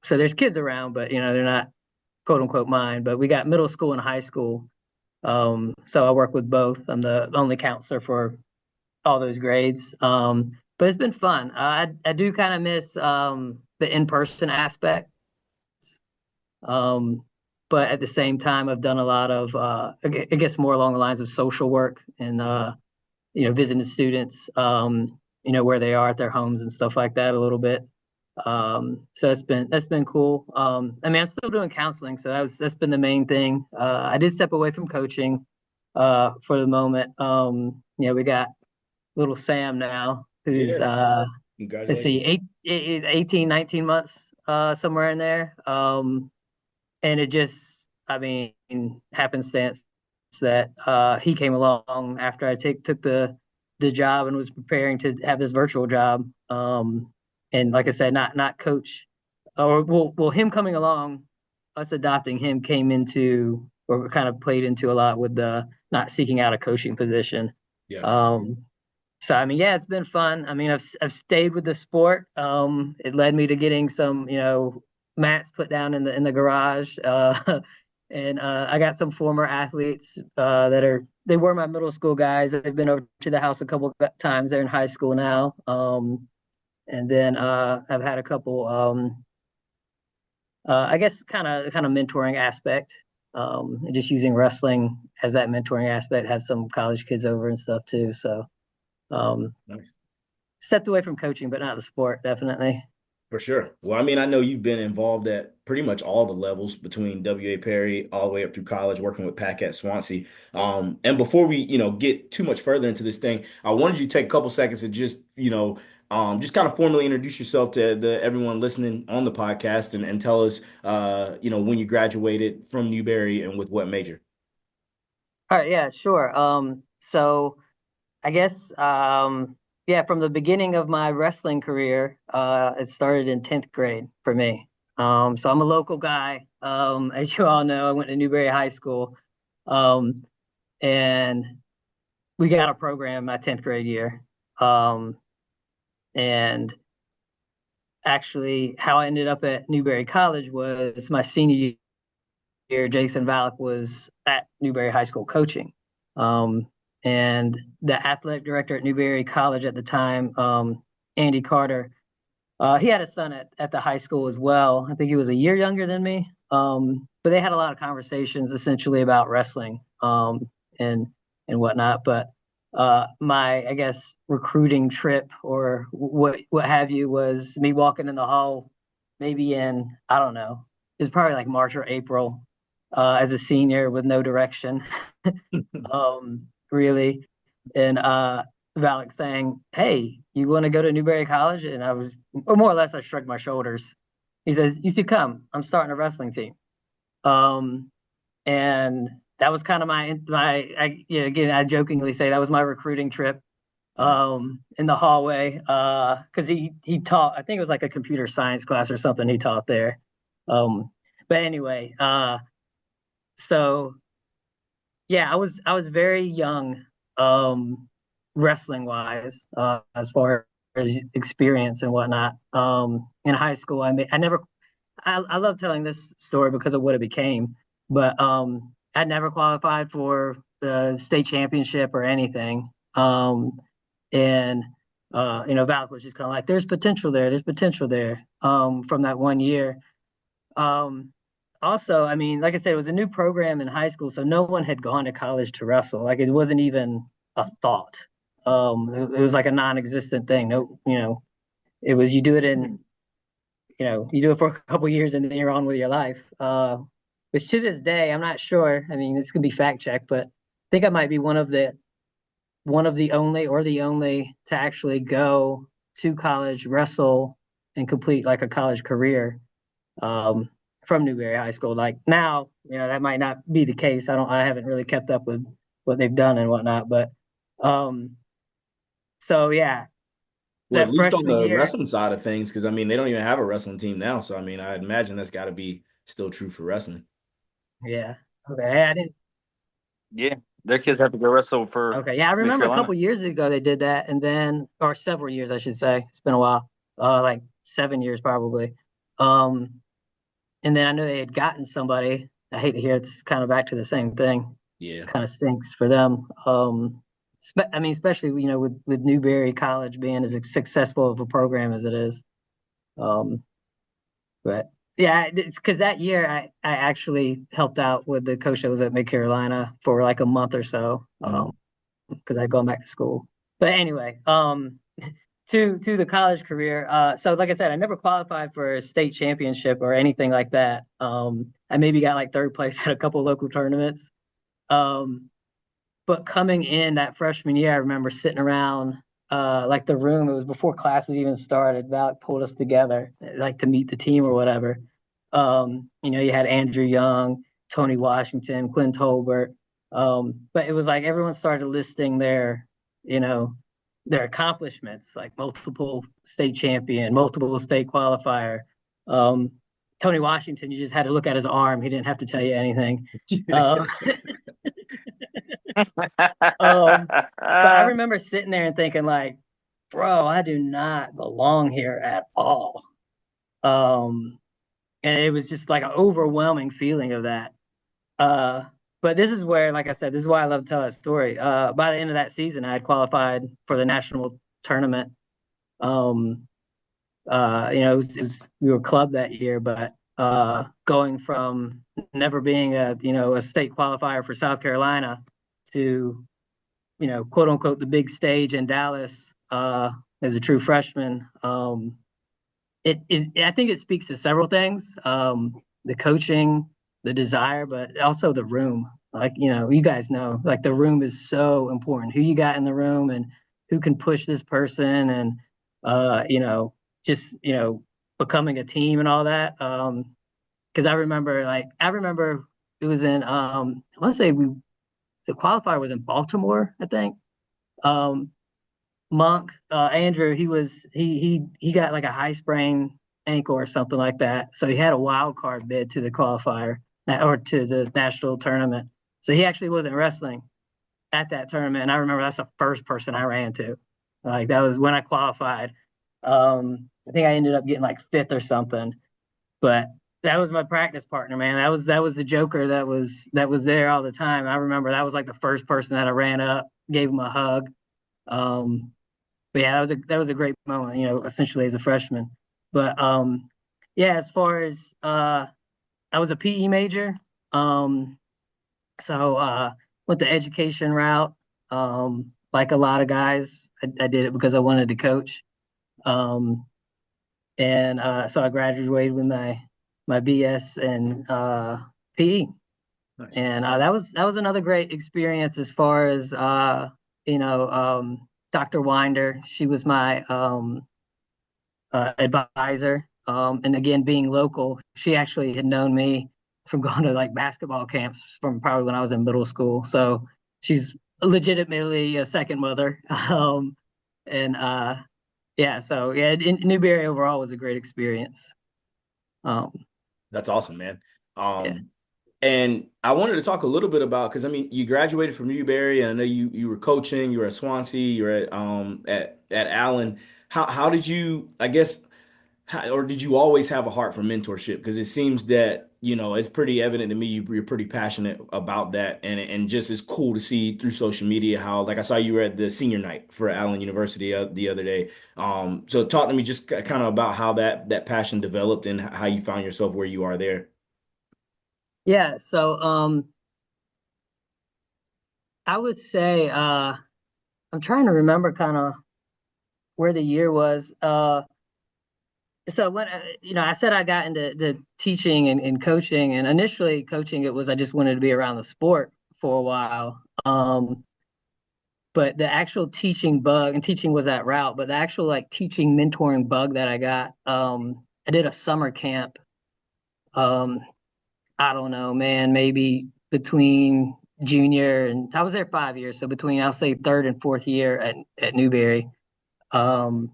so there's kids around, but they're not quote unquote mine, but we got middle school and high school. So I work with both. I'm the only counselor for all those grades. But it's been fun. I do kind of miss the in-person aspect. Um, but at the same time, I've done a lot of I guess more along the lines of social work and visiting students, where they are at their homes and stuff like that a little bit. So that's been cool. I mean, I'm still doing counseling, so that's been the main thing. I did step away from coaching for the moment. We got little Sam now, who's Yeah. let's Congratulations. see, 18, 19 months, somewhere in there. And it just, I mean, happenstance that he came along after I took the job and was preparing to have this virtual job. And like I said, not coach, or well, him coming along, us adopting him came into, or kind of played into a lot with the not seeking out a coaching position. Yeah. So I mean, yeah, it's been fun. I mean, I've stayed with the sport. It led me to getting some, mats put down in the garage. And I got some former athletes they were my middle school guys. They've been over to the house a couple of times. They're in high school now. And then I've had a couple, I guess, kind of mentoring aspect. And just using wrestling as that mentoring aspect. Had some college kids over and stuff too. So Nice. stepped away from coaching, but not the sport, definitely. For sure. Well, I mean, I know you've been involved at pretty much all the levels between WA Perry all the way up through college, working with Pack at Swansea. And before we, get too much further into this thing, I wanted you to take a couple seconds to just kind of formally introduce yourself to everyone listening on the podcast and tell us, when you graduated from Newberry and with what major. All right, yeah, sure. So I guess, yeah, from the beginning of my wrestling career, it started in 10th grade for me. So I'm a local guy. As you all know, I went to Newberry High School, um, and we got a program my 10th grade year. And actually, how I ended up at Newberry College was my senior year. Jason Valak was at Newberry High School coaching. And the athletic director at Newberry College at the time, Andy Carter, he had a son at the high school as well. I think he was a year younger than me. But they had a lot of conversations essentially about wrestling, and whatnot. But my, I guess, recruiting trip or what have you was me walking in the hall, maybe in, I don't know, it was probably like March or April, as a senior with no direction, really. And Valak saying, "Hey, you want to go to Newberry College?" And I was, or more or less, I shrugged my shoulders. He said, "You should come. I'm starting a wrestling team." Um, and that was kind of again, I jokingly say that was my recruiting trip, in the hallway, because he taught, I think it was like a computer science class or something he taught there. um but anyway, so yeah, I was very young, wrestling wise, as far as experience and whatnot. In high school, I never, I love telling this story because of what it became, but I never qualified for the state championship or anything. And Valak was just kind of like, "There's potential there. There's potential there." From that one year. Um, Also, I mean, like I said, it was a new program in high school, so no one had gone to college to wrestle. Like it wasn't even a thought. It was like a non-existent thing. No, it was, you do it in, you do it for a couple years and then you're on with your life. Which to this day, I'm not sure. I mean, this could be fact checked, but I think I might be one of the only or the only to actually go to college, wrestle, and complete like a college career, um, from Newberry High School. Like now, that might not be the case. I haven't really kept up with what they've done and whatnot, but um, so yeah, Well, at that least on freshman the year, wrestling side of things, because I mean, they don't even have a wrestling team now. So I mean, I imagine that's got to be still true for wrestling. yeah, okay, I didn't, Yeah, their kids have to go wrestle for okay, yeah, I North remember a couple Carolina. years ago they did that, and then, or several years, I should say. It's been a while, like 7 years probably. Um, and then I know they had gotten somebody. I hate to hear it's kind of back to the same thing. It Yeah. kind of stinks for them. I mean, especially with Newberry College being as successful of a program as it is. Um, but yeah, it's because that year I actually helped out with the coach that was at Mid Carolina for like a month or so. Mhm. Because I'd gone back to school. But anyway, to the college career. So like I said, I never qualified for a state championship or anything like that. I maybe got like third place at a couple local tournaments. Um, but coming in that freshman year, I remember sitting around, like the room. It was before classes even started. Valak pulled us together like to meet the team or whatever. You had Andrew Young, Tony Washington, Quinn Tolbert. But it was like everyone started listing you know, their accomplishments, like multiple state champion, multiple state qualifier. Um, Tony Washington, you just had to look at his arm. He didn't have to tell you anything. Um, um, but I remember sitting there and thinking, like, bro, I do not belong here at all. Um, and it was just like an overwhelming feeling of that. Uh, but this is where, like I said, this is why I love to tell that story. By the end of that season, I had qualified for the national tournament. Um, we were club that year, but going from never being a state qualifier for South Carolina to, quote unquote, the big stage in Dallas, as a true freshman. I think it speaks to several things: the coaching, the desire, but also the room. Like, you guys know, like the room is so important. Who you got in the room and who can push this person, and just becoming a team and all that. Because I remember it was in, I want to say the qualifier was in Baltimore, I think. Um, Monk, Andrew, he got like a high sprain ankle or something like that. So he had a wild card bid to the qualifier, or to the national tournament. So he actually wasn't wrestling at that tournament. And I remember that's the first person I ran to. Like that was when I qualified. I think I ended up getting like fifth or something. But that was my practice partner, man. That was the Joker that was there all the time. I remember that was like the first person that I ran up, gave him a hug. Um, but yeah, that was a great moment, essentially as a freshman. But yeah, as far as I was a PE major, um, so went the education route. like a lot of guys, I did it because I wanted to coach. Um, and so I graduated with my BS in PE, Nice. and that was another great experience as far as Dr. Winder. She was my advisor, and again being local, she actually had known me from going to like basketball camps from probably when I was in middle school. So she's legitimately a second mother. And yeah, so yeah, Newberry overall was a great experience. Um, That's awesome, man. yeah. And I wanted to talk a little bit about because I mean you graduated from Newberry and I know you were coaching, you were at Swansea, you were at Allen. How did you I guess or did you always have a heart for mentorship? Because it seems that it's pretty evident to me you're pretty passionate about that, and just it's cool to see through social media how like I saw you were at the senior night for Allen University the other day. So talk to me just kind of about how that passion developed and how you found yourself where you are there. Yeah, so I would say I'm trying to remember kind of where the year was. So when I said I got into the teaching and coaching, and initially coaching it was I just wanted to be around the sport for a while. But the actual teaching bug, and teaching was that route, but the actual like teaching mentoring bug that I got, I did a summer camp. Um, I don't know, man, maybe between junior and I was there 5 years, so between I'll say third and fourth year at Newberry. Um,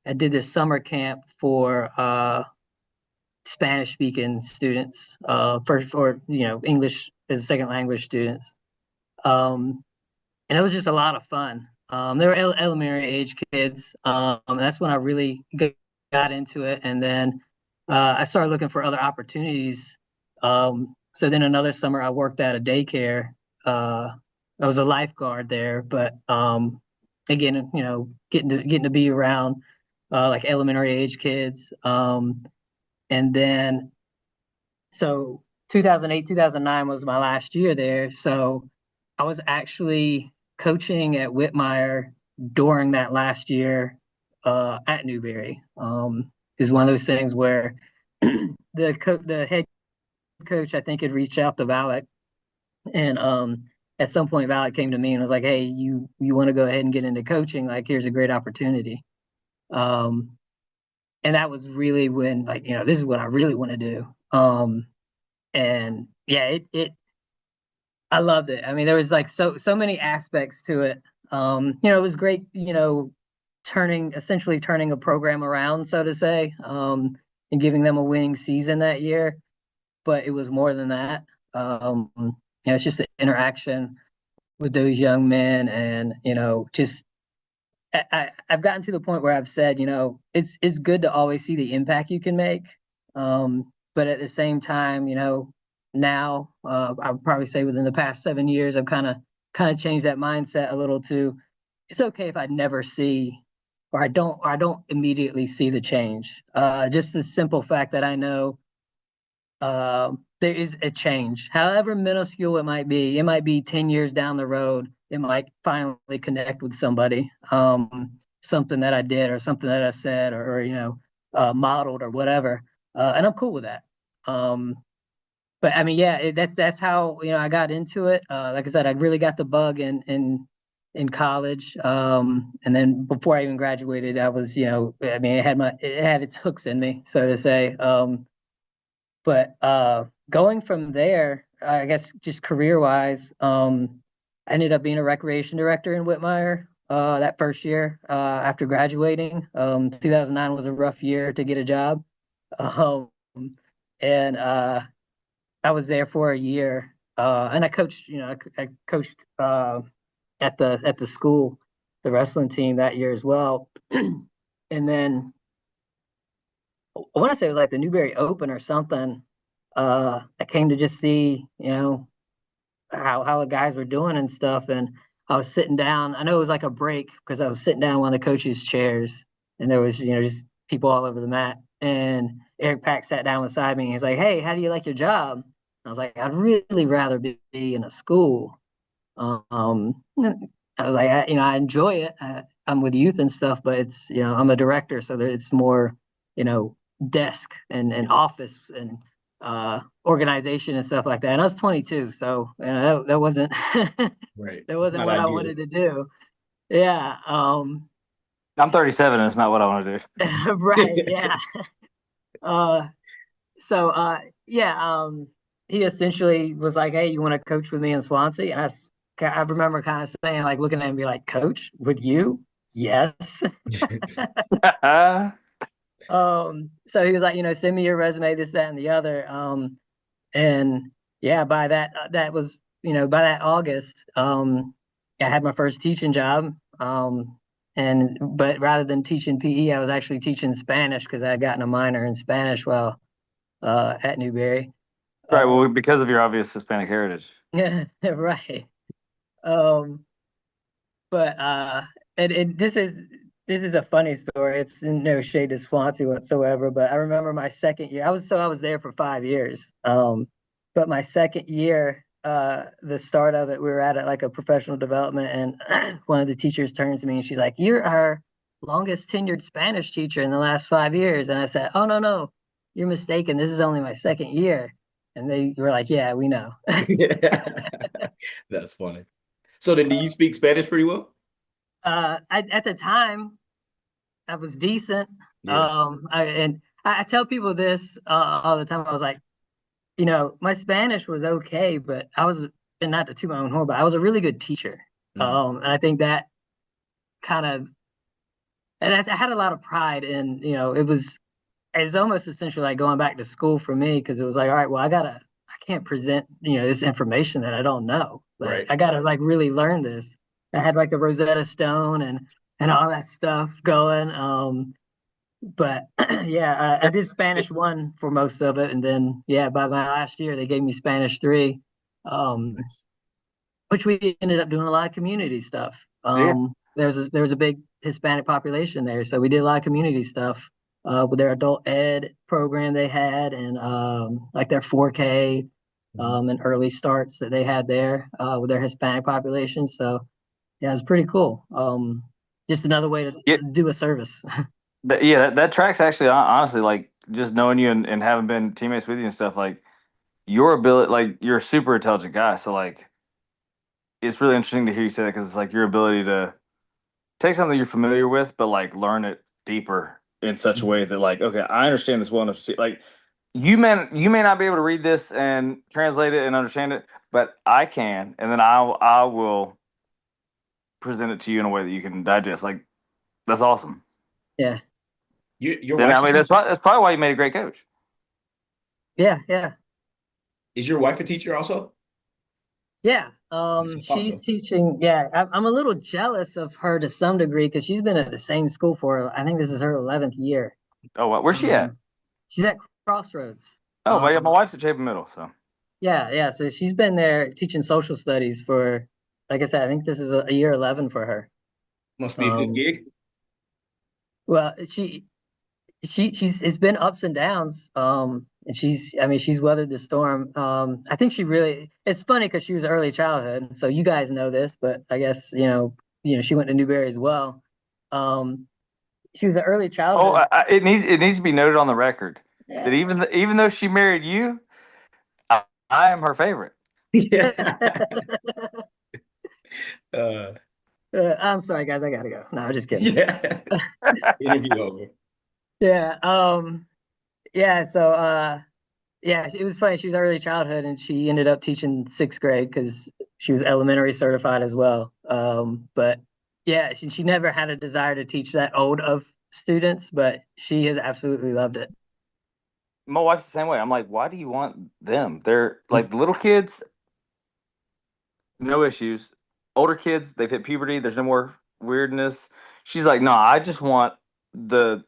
I did this summer camp for Spanish speaking students, for English as a second language students. And it was just a lot of fun. They were elementary age kids. That's when I really got into it, and then I started looking for other opportunities. So then another summer, I worked at a daycare. I was a lifeguard there, but again, getting to be around like elementary age kids. And then so 2008, 2009 was my last year there. So I was actually coaching at Whitmire during that last year at Newberry. Is one of those things where the head coach I think had reached out to Valak, and at some point Valak came to me and was like, "Hey, you want to go ahead and get into coaching? Like, here's a great opportunity." Um, and that was really when like this is what I really want to do. And yeah, it I loved it. I mean, there was like so many aspects to it. It was great, essentially turning a program around, so to say, and giving them a winning season that year. But it was more than that. It's just the interaction with those young men, and just I've gotten to the point where I've said, it's good to always see the impact you can make. But at the same time, now I would probably say within the past 7 years, I've kind of changed that mindset a little to it's okay if I never see or I don't immediately see the change. Just the simple fact that I know there is a change, however minuscule it might be 10 years down the road. It might finally connect with somebody, something that I did or something that I said or modeled or whatever. And I'm cool with that. But I mean, yeah, that's how I got into it. Like I said, I really got the bug in college, and then before I even graduated, I was I mean, it had its hooks in me, so to say. But going from there, I guess just career wise, I ended up being a recreation director in Whitmire that first year after graduating. 2009 was a rough year to get a job. Um, and I was there for a year. And I coached, I coached at the school, the wrestling team that year as well. And then I want to say it was like the Newberry Open or something. I came to just see, how the guys were doing and stuff. And I was sitting down. I know it was like a break because I was sitting down in one of the coaches' chairs, and there was, just people all over the mat. And Eric Pack sat down beside me. And he's like, "Hey, how do you like your job?" I was like, "I'd really rather be in a school." I was like, I enjoy it. I'm with youth and stuff, but it's, I'm a director, so it's more, desk and office and organization and stuff like that. And I was 22, so that wasn't Right. that wasn't Not what I ideal. wanted to do. Yeah. I'm 37, and it's not what I want to do. Right. Yeah. Uh, so yeah. He essentially was like, "Hey, you want to coach with me in Swansea?" And I remember kind of saying, like, looking at him and be like, "Coach with you? Yes." So he was like, send me your resume, this, that, and the other. And yeah, by that August, I had my first teaching job. But rather than teaching PE, I was actually teaching Spanish because I had gotten a minor in Spanish while at Newberry. Right. Well, because of your obvious Hispanic heritage. Yeah, right. Um, but and this is a funny story. It's no shade to Swansea whatsoever, but I remember my second year. I was there for 5 years. But my second year, the start of it, we were at like a professional development, and one of the teachers turns to me and she's like, "You're our longest tenured Spanish teacher in the last 5 years." And I said, "Oh, no, you're mistaken. This is only my second year." And they were like, "Yeah, we know." That's funny. So then, do you speak Spanish pretty well? At the time, I was decent. Yeah. I tell people this all the time. I was like, my Spanish was okay, but and not to toot my own horn, but I was a really good teacher. Mhm. And I think that kind of, and I had a lot of pride in, it's almost essentially like going back to school for me because it was like, all right, well, I can't present, this information that I don't know. Like, Right. I gotta like really learn this. I had like the Rosetta Stone and all that stuff going. But yeah, I did Spanish one for most of it, and then yeah, by my last year they gave me Spanish three, um, Nice. which we ended up doing a lot of community stuff. Yeah. There was a big Hispanic population there, so we did a lot of community stuff with their adult ed program they had, and like their 4K Mhm. and early starts that they had there with their Hispanic population. So yeah, it's pretty cool. Just another way to Yeah. do a service. That tracks actually. Honestly, like just knowing you and having been teammates with you and stuff, like your ability, like you're a super intelligent guy. So like, it's really interesting to hear you say that because it's like your ability to take something you're familiar with, but like learn it deeper in such a way that like, okay, I understand this well enough to see. Like, you may not be able to read this and translate it and understand it, but I can, and then I will present it to you in a way that you can digest. Like, that's awesome. Yeah, Your And wife I mean, that's probably why you made a great coach. yeah. is your wife a teacher also? Yeah, I thought she's so. teaching. Yeah, I'm a little jealous of her to some degree because she's been at the same school for, I think this is her 11th year. Oh, wow. Where's she at? Um, she's at Crossroads. Oh, well, yeah, my wife's at Chapin Middle, so. Yeah. So she's been there teaching social studies for, like I said, I think this is a year 11 for her. Must be a good Um, gig. well, she's it's been ups and downs. And I mean, she's weathered the storm. I think it's funny because she was early childhood, so you guys know this, but I guess she went to Newberry as well. Um, she was an early Oh, childhood. it needs to be noted on the record that even though she married you, I am her favorite. Yeah. Uh, I'm sorry, guys, I gotta go. No, I'm just kidding. yeah. Interview over. Yeah. Yeah. So, yeah, it was funny. She was early childhood, and she ended up teaching sixth grade because she was elementary certified as well. But yeah, she never had a desire to teach that old of students, but she has absolutely loved it. My wife's the same way. I'm like, why do you want them? They're like the little kids, no issues. Older kids, they've hit puberty. There's no more weirdness. She's like, no, I just want the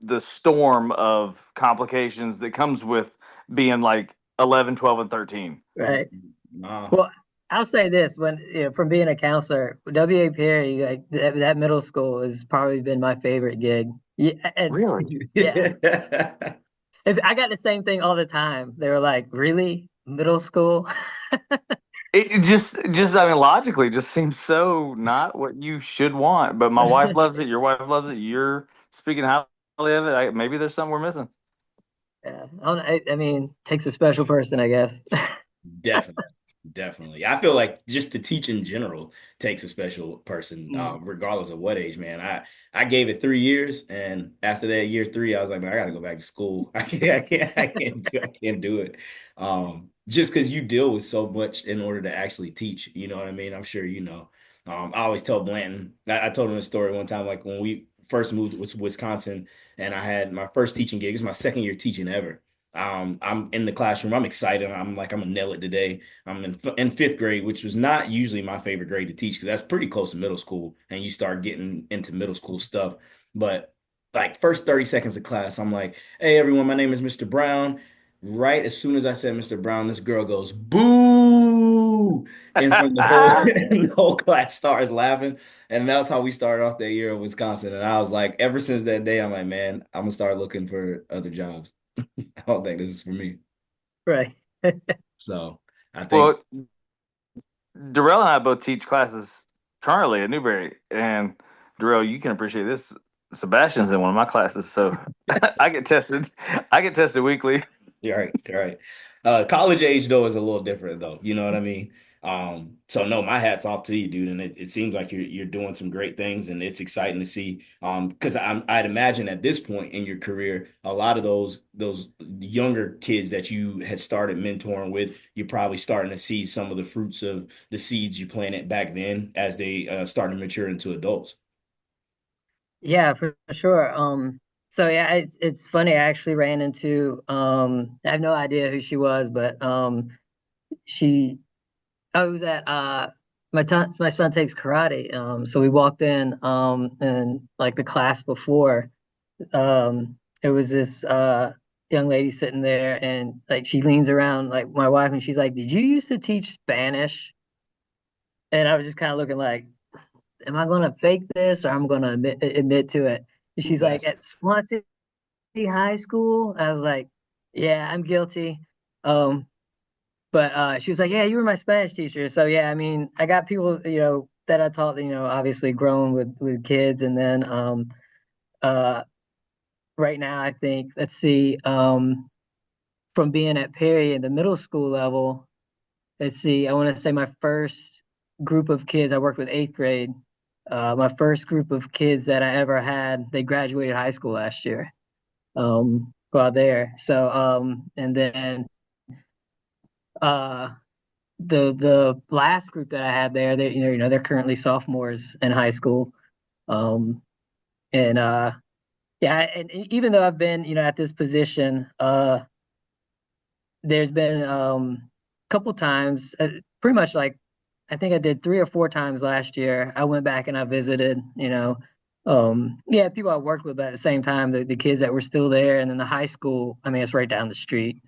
the storm of complications that comes with being like 11, 12, and 13. Right. Nah. Well, I'll say this: from being a counselor, W.A. Perry, like that middle school has probably been my favorite gig. Yeah, and Really? yeah, I got the same thing all the time. They were like, "Really, middle school?" It just I mean, logically, just seems so not what you should want. But my wife loves it. Your wife loves it. You're speaking highly of it. Maybe there's something we're missing. Yeah, I mean, takes a special person, I guess. Definitely. Definitely. I feel like just to teach in general takes a special person, Mm. regardless of what age, man. I gave it 3 years, and after that year three, I was like, man, I gotta go back to school. I can't do it. Just because you deal with so much in order to actually teach, you know what I mean? I'm sure you know. I always tell Blanton, I told him a story one time, like when we first moved to Wisconsin, and I had my first teaching gig. It's my second year teaching ever. I'm in the classroom. I'm excited. I'm like, I'm gonna nail it today. I'm in fifth grade, which was not usually my favorite grade to teach because that's pretty close to middle school, and you start getting into middle school stuff. But like first 30 seconds of class, I'm like, "Hey everyone, my name is Mr. Brown." Right as soon as I said Mr. Brown, this girl goes boo in front of the whole and the whole class starts laughing, and that's how we started off that year in Wisconsin. And I was like, ever since that day, I'm like, man, I'm gonna start looking for other jobs. I don't think this is for me. Right. So I think Well, Darrell and I both teach classes currently at Newberry, and Darrell, you can appreciate this. Sebastian's in one of my classes, so I get tested. I get tested weekly. you're right. You're right. College age though is a little different though. You know what I mean? So no, my hat's off to you, dude. And it seems like you're doing some great things, and it's exciting to see. Because I'd imagine at this point in your career, a lot of those younger kids that you had started mentoring with, you're probably starting to see some of the fruits of the seeds you planted back then as they start to mature into adults. Yeah, for sure. So yeah, it's funny. I actually ran into I have no idea who she was, but she I was at my son takes karate. So we walked in and like the class before, there was this young lady sitting there, and like she leans around like my wife and she's like, "Did you used to teach Spanish?" And I was just kind of looking like, am I gonna fake this or I'm gonna admit to it? And she's Ooh, like, at Swansea High School. I was like, yeah, I'm guilty. Um, but she was like, yeah, you were my Spanish teacher. So yeah, I mean, I got people, that I taught, obviously grown with kids, and then uh, right now I think, let's see, from being at Perry in the middle school level, let's see, I want to say my first group of kids, I worked with eighth grade. My first group of kids that I ever had, they graduated high school last year. While there. So and then uh the last group that I had there, they they're currently sophomores in high school. Um and yeah, and even though I've been, at this position, there's been a couple times, pretty much like I think I did 3 or 4 times last year. I went back and I visited, yeah, people I worked with at the same time, the kids that were still there, and then the high school, I mean, it's right down the street.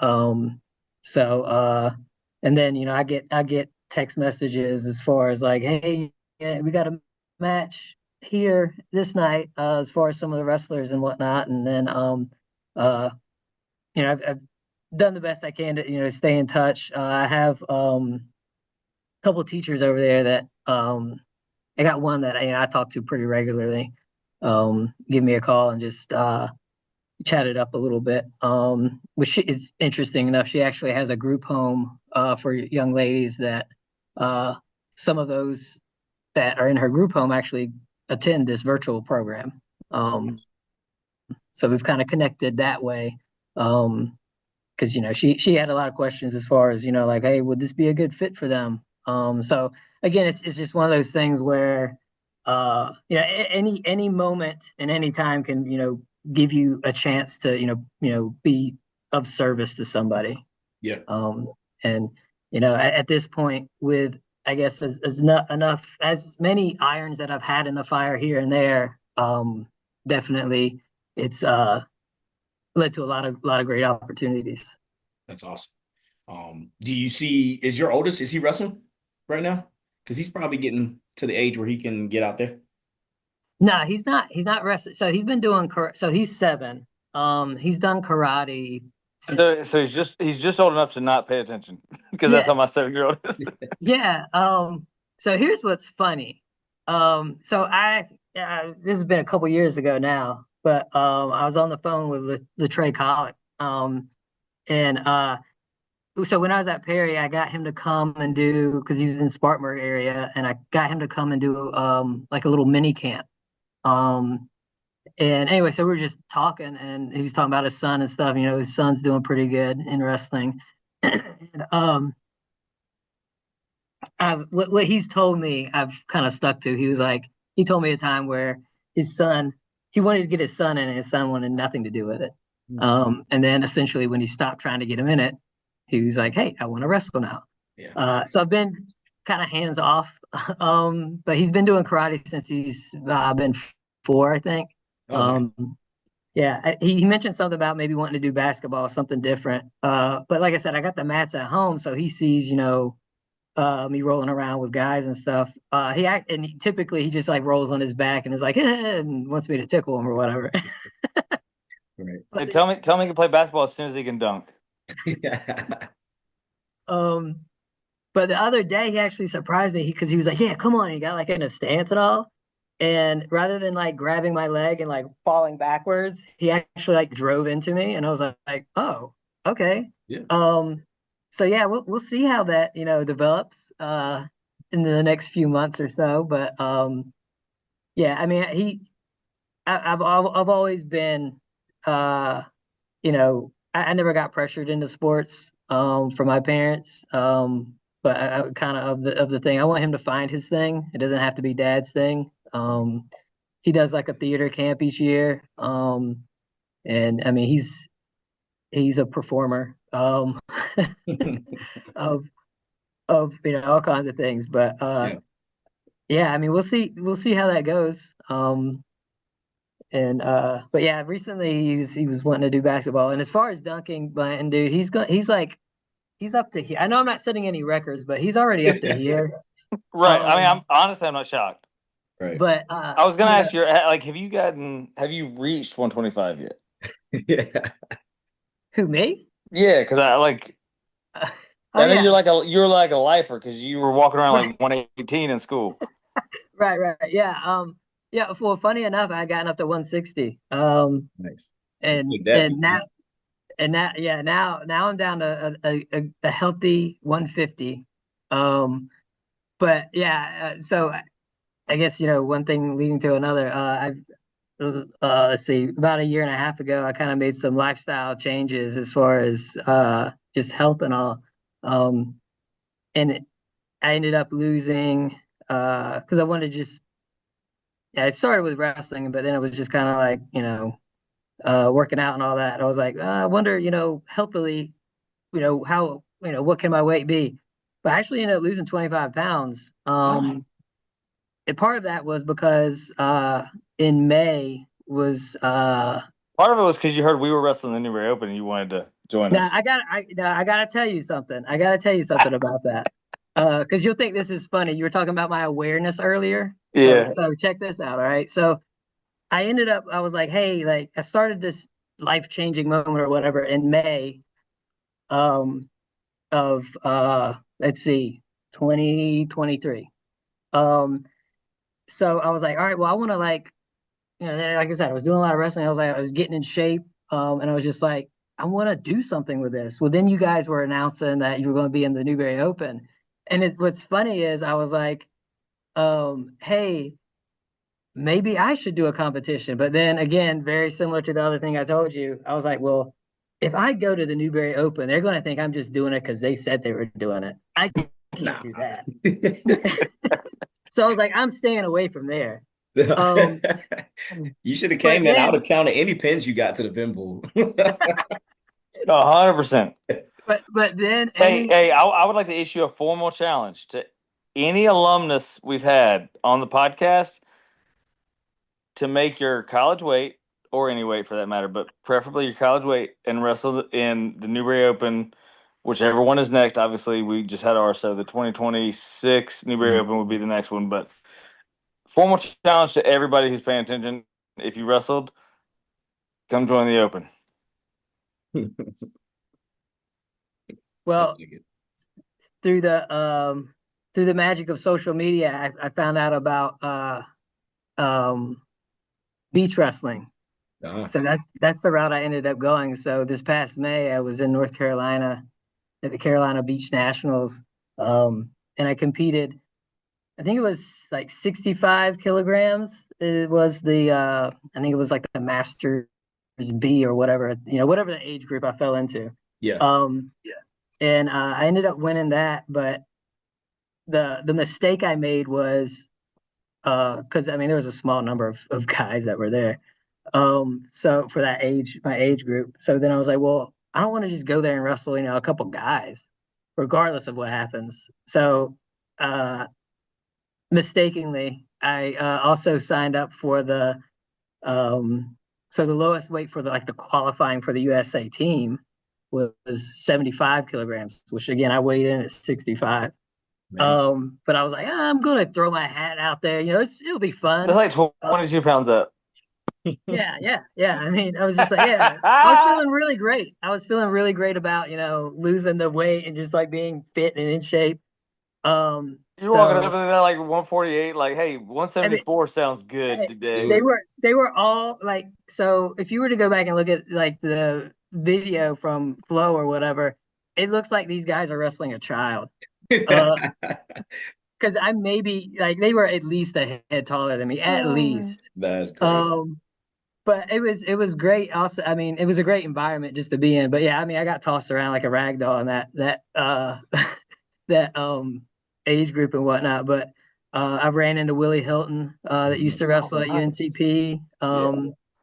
Um, so and then, I get text messages as far as like, hey, yeah, we got a match here this night, as far as some of the wrestlers and whatnot. And then uh I've done the best I can to, stay in touch. I have a couple of teachers over there that I got one that I talk to pretty regularly. Give me a call and just chat it up a little bit. Which is interesting enough. She actually has a group home for young ladies that some of those that are in her group home actually attend this virtual program. So we've kind of connected that way. Because she had a lot of questions as far as, like, hey, would this be a good fit for them? So again, it's just one of those things where any moment and any time can, give you a chance to, be of service to somebody. Yeah. And at this point, with, I guess, as not enough, as many irons that I've had in the fire here and there, definitely it's led to a lot of great opportunities. That's awesome. Do you see, is your oldest, is he wrestling right now? Because he's probably getting to the age where he can get out there. No, he's not wrestling. So he's been doing so he's 7. He's done karate So he's just old enough to not pay attention because that's how my 7-year-old is. Yeah. So here's what's funny. So this has been a couple years ago now, but I was on the phone with Trey Collick. And so when I was at Perry, I got him to come and do, because he was in Spartanburg area, and I got him to come and do like a little mini camp. And anyway, so we were just talking, and he was talking about his son and stuff. You know, his son's doing pretty good in wrestling. And, what he's told me, I've kind of stuck to. He was like, he told me a time where his son, he wanted to get his son in, and his son wanted nothing to do with it. And then essentially, when he stopped trying to get him in it, he was like, "Hey, I want to wrestle now." Yeah. So I've been kind of hands off, but he's been doing karate since he's been 4, I think. Oh, nice. Yeah, he mentioned something about maybe wanting to do basketball, something different. But like I said, I got the mats at home, so he sees, me rolling around with guys and stuff. Typically he just like rolls on his back and is like, and wants me to tickle him or whatever. Right. Hey, tell me he can play basketball as soon as he can dunk. Um, but the other day he actually surprised me because he was like, "Yeah, come on!" He got like in a stance and all, and rather than like grabbing my leg and like falling backwards, he actually like drove into me, and I was like, "Oh, okay." Yeah. So yeah, we'll see how that develops in the next few months or so. But yeah, I mean I've always been I never got pressured into sports from my parents. But I kind of the thing, I want him to find his thing. It doesn't have to be dad's thing. He does like a theater camp each year. And I mean he's a performer of all kinds of things. But Yeah. yeah, I mean we'll see how that goes. But yeah, recently he was wanting to do basketball. And as far as dunking, Blanton, dude, he's up to here. I know I'm not setting any records, but he's already up to here. Right. I mean, I'm not shocked. Right. But I was gonna ask you, like, have you reached 125 yet? Yeah. who, me? Yeah, because Oh, I know yeah. you're like a lifer because you were walking around Right. like 118 in school. Right. Yeah. Yeah. Well, funny enough, I gotten up to 160. Nice. And now I'm down to a healthy 150. But yeah. So I guess one thing leading to another. Let's see, about a year and a half ago, I kind of made some lifestyle changes as far as just health and all. And I ended up losing because I wanted to just, yeah, it started with wrestling, but then it was just kind of like, working out and all that. I was like, I wonder, healthily, how, what can my weight be? But I actually ended up losing 25 pounds. And part of that was because in May was Part of it was because you heard we were wrestling the Newberry Open and you wanted to join now us. I gotta tell you something. I gotta tell you something about that. Because you'll think this is funny. You were talking about my awareness earlier. Yeah. So check this out, all right? So I was like, hey, like I started this life-changing moment or whatever in May of let's see, 2023. So I was like, all right, well, I want to like, like I said, I was doing a lot of wrestling. I was getting in shape. And I was just like, I want to do something with this. Well, then you guys were announcing that you were going to be in the Newberry Open. And what's funny is I was like, hey, maybe I should do a competition. But then again, very similar to the other thing I told you, I was like, well, if I go to the Newberry Open, they're going to think I'm just doing it because they said they were doing it. I can't do that. So I was like, I'm staying away from there. You should have came in. I would have counted any pins you got to the pinball. 100%. But then hey, I would like to issue a formal challenge to any alumnus we've had on the podcast to make your college weight, or any weight for that matter, but preferably your college weight, and wrestle in the Newberry Open, whichever one is next. Obviously, we just had ours, so the 2026 Newberry Open would be the next one. But formal challenge to everybody who's paying attention: if you wrestled, come join the Open. Well, through the magic of social media, I found out about um, beach wrestling. So that's the route I ended up going. So this past May, I was in North Carolina at the Carolina Beach Nationals, and I competed. I think it was like 65 kilograms. It was I think it was like the Masters B or whatever, whatever the age group I fell into. Yeah. And I ended up winning that, but the mistake I made was because I mean there was a small number of guys that were there. So for that age, my age group. So then I was like, well, I don't want to just go there and wrestle, a couple guys, regardless of what happens. So mistakenly, I also signed up for so the lowest weight for the qualifying for the USA team was 75 kilograms, which again I weighed in at 65. But I was like, I'm gonna throw my hat out there. It'll be fun. That's like 22 pounds up. Yeah. I mean, I was just like, yeah, I was feeling really great. I was feeling really great about, losing the weight and just like being fit and in shape. You're walking up there like 148, like, hey, 174 sounds good today. They were all like, so if you were to go back and look at like the video from Flow or whatever, it looks like these guys are wrestling a child. Because I maybe like they were at least a head taller than me, at least. That's great. But it was great. Also, I mean, it was a great environment just to be in. But yeah, I mean, I got tossed around like a rag doll in that age group and whatnot. But I ran into Willie Hilton that used to wrestle at UNCP,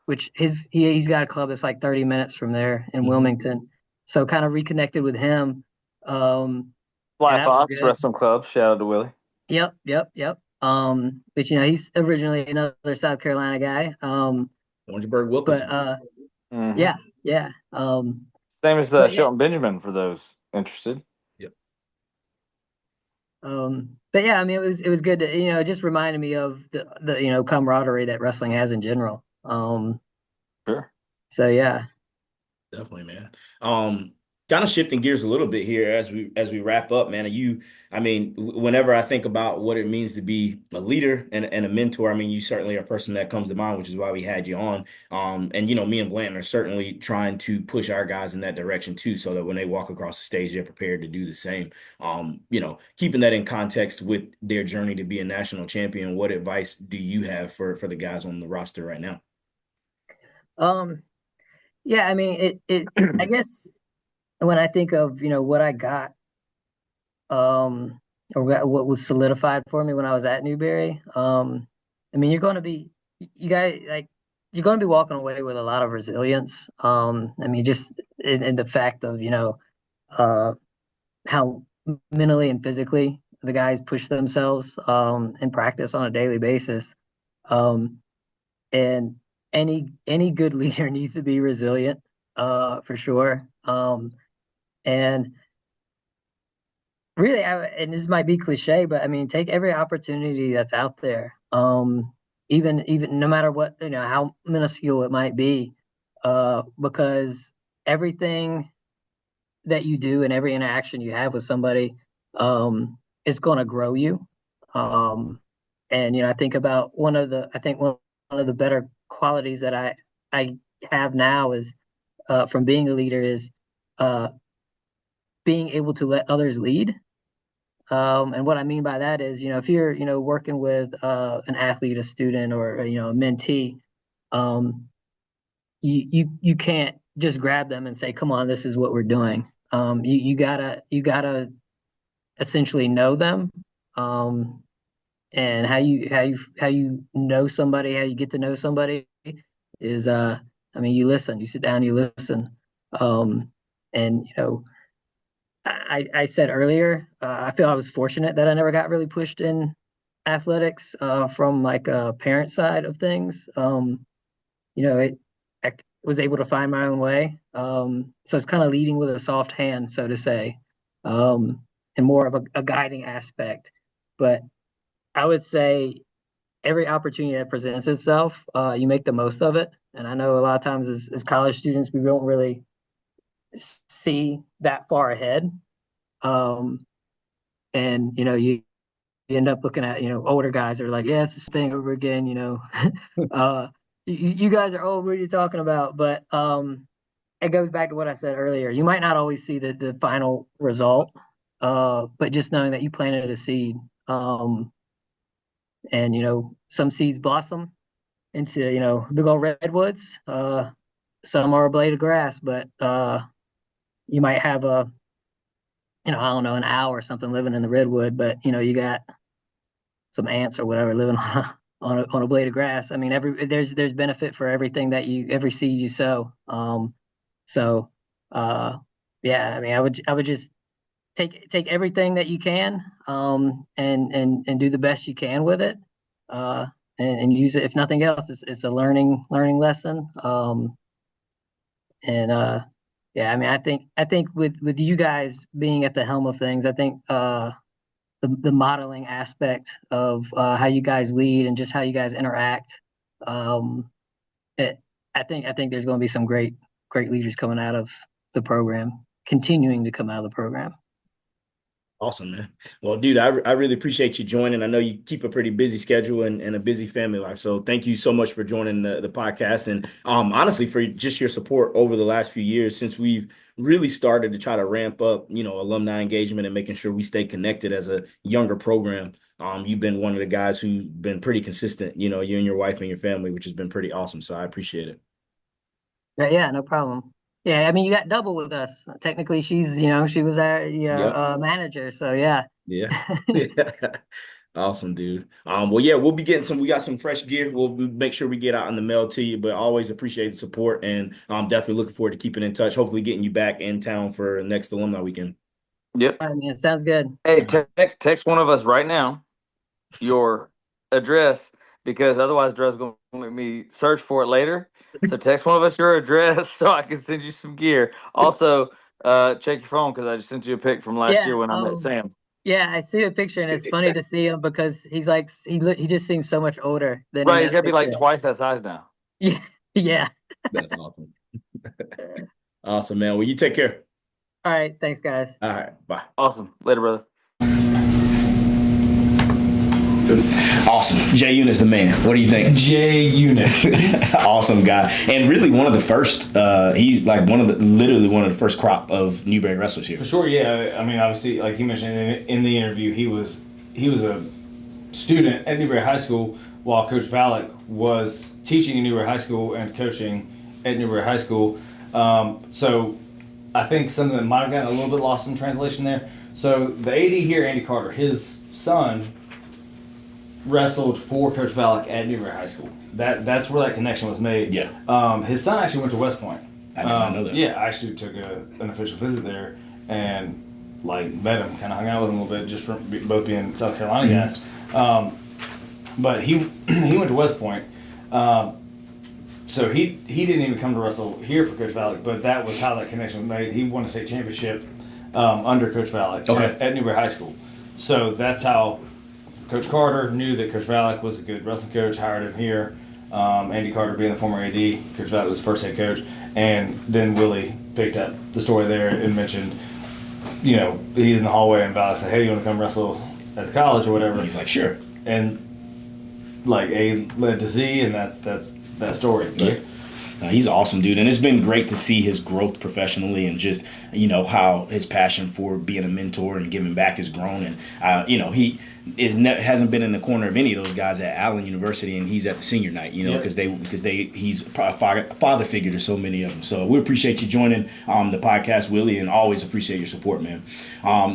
which he's got a club that's like 30 minutes from there in Wilmington. So kind of reconnected with him. Fly Fox Wrestling Club. Shout out to Willie. Yep. But he's originally another South Carolina guy. Orangeburg Wilkinson. But yeah. Same as Shelton Benjamin for those interested. Yep. But yeah, I mean, it was good to it just reminded me of the camaraderie that wrestling has in general. Sure. So yeah. Definitely, man. Kind of shifting gears a little bit here as we wrap up, man. Whenever I think about what it means to be a leader and a mentor, I mean, you certainly are a person that comes to mind, which is why we had you on. And me and Blanton are certainly trying to push our guys in that direction too, so that when they walk across the stage, they're prepared to do the same. Keeping that in context with their journey to be a national champion, what advice do you have for the guys on the roster right now? Yeah, I mean, I guess when I think of, what I got, or what was solidified for me when I was at Newberry, I mean, you're going to be walking away with a lot of resilience. I mean, just in the fact of, how mentally and physically the guys push themselves, in practice on a daily basis. And any good leader needs to be resilient, for sure. And really, and this might be cliche, but I mean, take every opportunity that's out there, even no matter what, how minuscule it might be, because everything that you do and every interaction you have with somebody, is going to grow you. And I think about one of the better qualities that I have now is, from being a leader, is being able to let others lead. And what I mean by that is, if you're, working with an athlete, a student, or a mentee, you can't just grab them and say, "Come on, this is what we're doing." You gotta essentially know them, and how you know somebody, how you get to know somebody is, I mean, you listen, you sit down, you listen, and I said earlier, I feel I was fortunate that I never got really pushed in athletics, from like a parent side of things. I was able to find my own way. So it's kind of leading with a soft hand, so to say, and more of a guiding aspect. But I would say every opportunity that presents itself, you make the most of it. And I know a lot of times as college students, we don't really see that far ahead. And you end up looking at older guys that are like, yeah, it's this thing over again. You guys are old. What are you talking about? But it goes back to what I said earlier. You might not always see the final result, but just knowing that you planted a seed, and some seeds blossom into big old redwoods. Some are a blade of grass, but you might have I don't know, an owl or something living in the redwood, but you got some ants or whatever living on a blade of grass. I mean, there's benefit for everything every seed you sow. So yeah, I mean, I would just take everything that you can, and do the best you can with it, and use it. If nothing else, it's a learning lesson. And yeah, I mean, I think with you guys being at the helm of things, I think the modeling aspect of how you guys lead and just how you guys interact, it, I think there's going to be some great leaders coming out of the program, continuing to come out of the program. Awesome, man. Well, dude, I really appreciate you joining. I know you keep a pretty busy schedule and a busy family life. So thank you so much for joining the podcast. And honestly, for just your support over the last few years since we've really started to try to ramp up, alumni engagement and making sure we stay connected as a younger program. You've been one of the guys who's been pretty consistent, you and your wife and your family, which has been pretty awesome. So I appreciate it. Yeah, no problem. Yeah, I mean, you got double with us. Technically, she was our Yep. manager. So yeah. Yeah. Awesome, dude. Well, yeah, we got some fresh gear. We'll make sure we get out in the mail to you, but always appreciate the support, and I'm definitely looking forward to keeping in touch. Hopefully getting you back in town for next alumni weekend. Yep. All right, man, sounds good. Hey, text one of us right now your address, because otherwise Drew's going to make me search for it later. So text one of us your address so I can send you some gear. Also, check your phone because I just sent you a pic from last year when I met Sam. Yeah, I see a picture, and it's funny to see him because he's like he just seems so much older than right. He's got to be like twice that size now. Yeah, yeah. That's awesome. Awesome, man. Well, you take care. All right, thanks, guys. All right, bye. Awesome. Later, brother. Awesome. J Unit's the man. What do you think? J Unit. Awesome guy. And really one of the first, he's like literally one of the first crop of Newberry wrestlers here. For sure, yeah. I mean, obviously, like he mentioned in the interview, he was a student at Newberry High School while Coach Valek was teaching in Newberry High School and coaching at Newberry High School. So I think something that might have gotten a little bit lost in translation there. So the AD here, Andy Carter, his son wrestled for Coach Valek at Newberry High School. That's where that connection was made. Yeah. His son actually went to West Point. I did not know that. Yeah, I actually took an official visit there and met him, kind of hung out with him a little bit, just from both being South Carolina guys. But he went to West Point. So he didn't even come to wrestle here for Coach Valek, but that was how that connection was made. He won a state championship under Coach Valek at Newberry High School. So that's how Coach Carter knew that Coach Valek was a good wrestling coach, hired him here. Andy Carter being the former AD, Coach Valek was the first head coach. And then Willie picked up the story there and mentioned, he's in the hallway and Valek said, hey, you want to come wrestle at the college or whatever? He's like, sure. And A led to Z, and that's that story. But, yeah. He's awesome, dude. And it's been great to see his growth professionally and just, how his passion for being a mentor and giving back has grown. And, he hasn't been in the corner of any of those guys at Allen University, and he's at the senior night, because he's a father figure to so many of them. So we appreciate you joining the podcast, Willie, and always appreciate your support, man.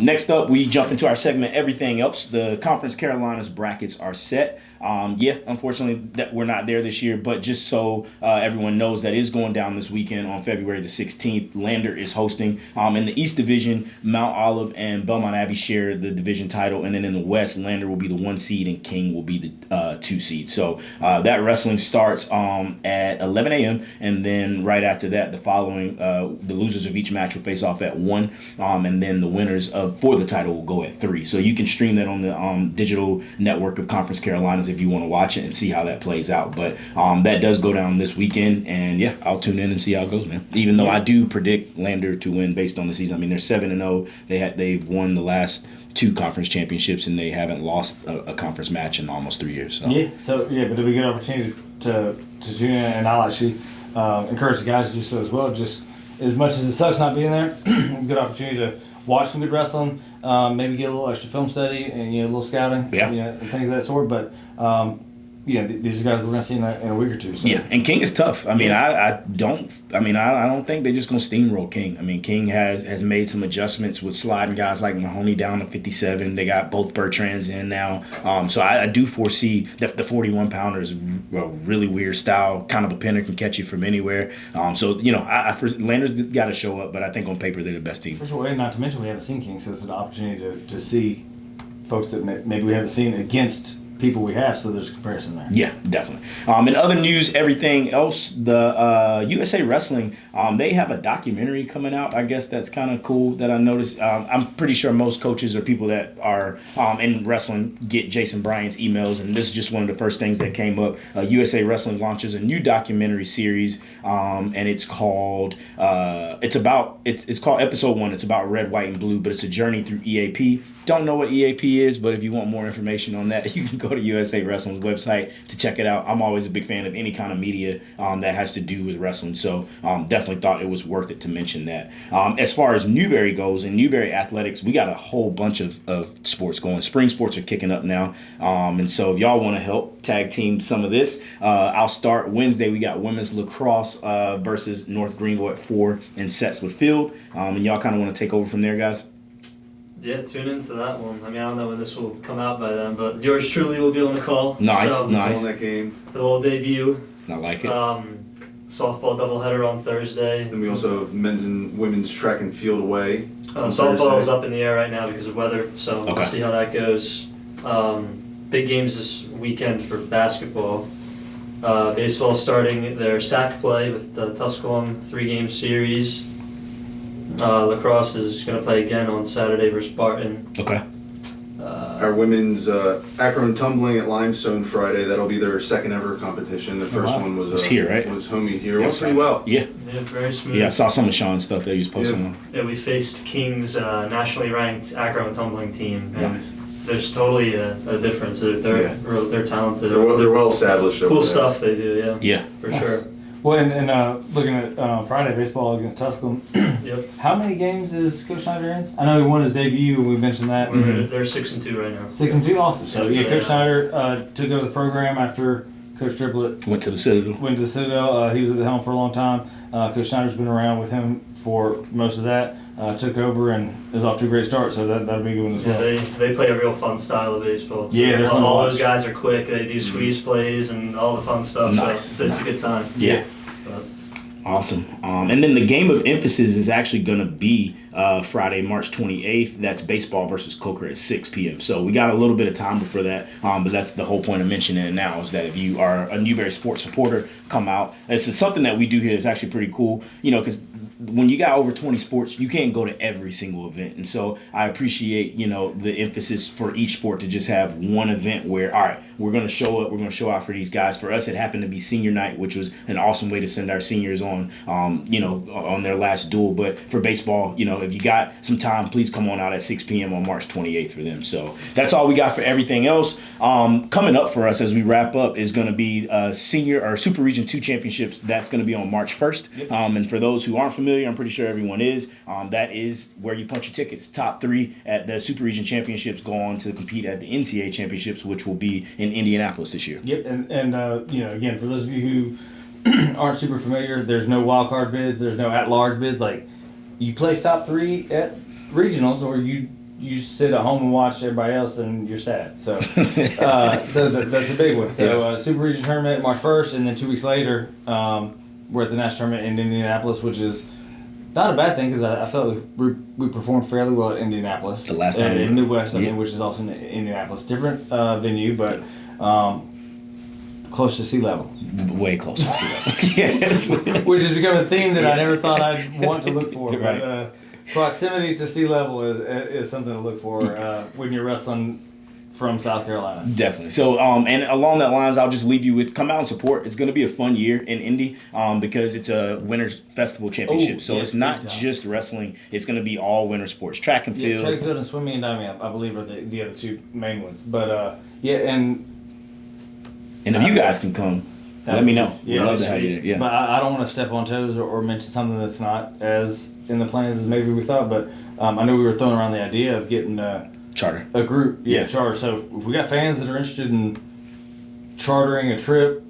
Next up, we jump into our segment, Everything Else. The Conference Carolinas brackets are set. Unfortunately, that we're not there this year, but just so everyone knows, that is going down this weekend on February the 16th. Lander is hosting. In the East Division, Mount Olive and Belmont Abbey share the division title, and then in the West, Lander will be the 1 seed and King will be the 2 seed. So that wrestling starts at 11 a.m. and then right after that, the following the losers of each match will face off at 1, and then the winners for the title will go at 3. So you can stream that on the digital network of Conference Carolinas if you want to watch it and see how that plays out. But that does go down this weekend, and yeah, I'll tune in and see how it goes, man. Even though I do predict Lander to win based on the season. I mean, they're 7-0. They've won the last 2 conference championships, and they haven't lost a conference match in almost 3 years. So. But it'll be a good opportunity to tune in, and I'll actually encourage the guys to do so as well. Just as much as it sucks not being there, it's a good opportunity to watch some good wrestling, maybe get a little extra film study and a little scouting, and things of that sort. But these are guys we're going to see in a week or two. So. Yeah, and King is tough. I mean, I don't think they're just going to steamroll King. I mean, King has made some adjustments with sliding guys like Mahoney down to 57. They got both Bertrands in now. So I do foresee that the 41-pounder is a really weird style, kind of a pinner, can catch you from anywhere. Lander's got to show up, but I think on paper they're the best team. For sure, and not to mention we haven't seen King, so it's an opportunity to see folks that maybe we haven't seen against people we have, so there's a comparison there. Yeah, definitely. In other news, everything else, the USA Wrestling, they have a documentary coming out. I guess that's kind of cool that I noticed. I'm pretty sure most coaches or people that are in wrestling get Jason Bryant's emails, and this is just one of the first things that came up. USA Wrestling launches a new documentary series, and it's called it's called Episode 1. It's about Red, White, and Blue, but it's a journey through EAP. Don't know what EAP is, but if you want more information on that, you can go to USA Wrestling's website to check it out. I'm always a big fan of any kind of media that has to do with wrestling, so definitely thought it was worth it to mention that. As far as Newberry goes, in Newberry Athletics, we got a whole bunch of sports going. Spring sports are kicking up now, and so if y'all want to help tag team some of this, I'll start Wednesday. We got women's lacrosse versus North Greenville at 4 in Setzler Field, and y'all kind of want to take over from there, guys? Yeah, tune into that one. I mean, I don't know when this will come out by then, but yours truly will be on the call. Nice. On that game. The little debut. I like it. Softball doubleheader on Thursday. Then we also have men's and women's track and field away. Softball is up in the air right now because of weather, so we'll see how that goes. Big games this weekend for basketball. Baseball starting their SAC play with the Tusculum 3-game series. Lacrosse is going to play again on Saturday versus Barton. Okay. Our women's acronym tumbling at Limestone Friday. That'll be their second ever competition. The first one was here, right? Was homey here. Yeah, Went pretty well. Yeah. Yeah, very smooth. Yeah, I saw some of Sean's stuff that he was posting on. Yeah, we faced King's nationally ranked acro and tumbling team. And Nice. there's totally a difference. They're talented. They're well established. Cool stuff they do. Yeah. Yeah. For sure. Well, and looking at Friday baseball against Tusculum, Yep. how many games is Coach Schneider in? I know he won his debut, and we mentioned that. They're 6-2 right now. 6-2, awesome. So Yeah. Coach Schneider took over the program after Coach Triplett Went to the Citadel. went to the Citadel. He was at the helm for a long time. Coach Schneider's been around with him for most of that. Took over and is off to a great start, so that'll be a good one as well. Yeah, they play a real fun style of baseball. So Yeah, they're fun to all watch. those guys are quick. They do squeeze plays and all the fun stuff. Nice, So it's a good time. Yeah. But, Awesome. And then the game of emphasis is actually going to be Friday, March 28th. That's baseball versus Coker at 6 p.m. So we got a little bit of time before that. But that's the whole point of mentioning it now is that if you are a Newberry sports supporter, come out. This is something that we do here is actually pretty cool, because when you got over 20 sports, you can't go to every single event. And so I appreciate, the emphasis for each sport to just have one event where, all right, we're going to show up, we're going to show out for these guys. For us, it happened to be senior night, which was an awesome way to send our seniors on, on their last duel. But for baseball, if you got some time, please come on out at 6 p.m. on March 28th for them. So that's all we got for everything else. Coming up for us as we wrap up is going to be senior or Super Region 2 championships. That's going to be on March 1st. And for those who aren't familiar, I'm pretty sure everyone is. That is where you punch your tickets. Top 3 at the Super Region championships go on to compete at the NCAA championships, which will be in Indianapolis this year. Yep, and again, for those of you who aren't super familiar, there's no wild card bids, there's no at-large bids. Like, you place top 3 at regionals, or you sit at home and watch everybody else, and you're sad. So, that's a big one. So, Super Region tournament March 1st, and then 2 weeks later, we're at the national tournament in Indianapolis, which is not a bad thing because I felt we performed fairly well at Indianapolis. The last time in Midwest, which is also in Indianapolis, different venue, but Close to sea level. Way closer to sea level. Yes. Which has become a theme that I never thought I'd want to look for. Right. But proximity to sea level is something to look for when you're wrestling from South Carolina. Definitely. So, and along that lines, I'll just leave you with come out and support. It's going to be a fun year in Indy because it's a Winners Festival Championship. So it's not just wrestling. It's going to be all winter sports. Track and field. Track and field and swimming and diving, I believe, are the other two main ones. But, and if you guys can come, let me know. Yeah, We'd love to have you there. Yeah. But I don't want to step on toes or mention something that's not as in the plans as maybe we thought. But I know we were throwing around the idea of getting charter. A group, Yeah. charter. So if we got fans that are interested in chartering a trip,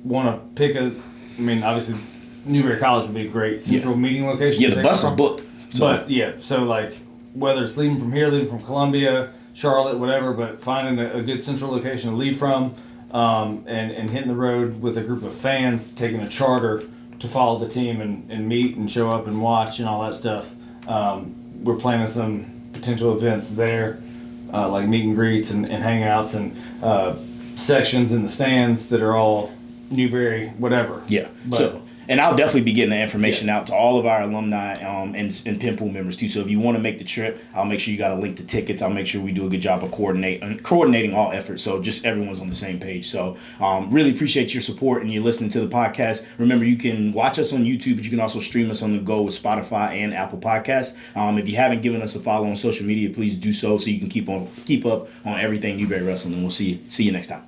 want to pick obviously Newberry College would be a great central meeting location. Yeah, the bus is booked. So. But so like whether it's leaving from here, leaving from Columbia, Charlotte, whatever, but finding a good central location to leave from, and hitting the road with a group of fans, taking a charter to follow the team and meet and show up and watch and all that stuff. We're planning some potential events there, like meet and greets and hangouts and sections in the stands that are all Newberry, whatever. Yeah. And I'll definitely be getting the information out to all of our alumni and Pinpool members too. So if you want to make the trip, I'll make sure you got a link to tickets. I'll make sure we do a good job of coordinating all efforts. So just everyone's on the same page. So really appreciate your support and you listening to the podcast. Remember, you can watch us on YouTube, but you can also stream us on the go with Spotify and Apple Podcasts. If you haven't given us a follow on social media, please do so you can keep up on everything Newberry Wrestling. And we'll see you next time.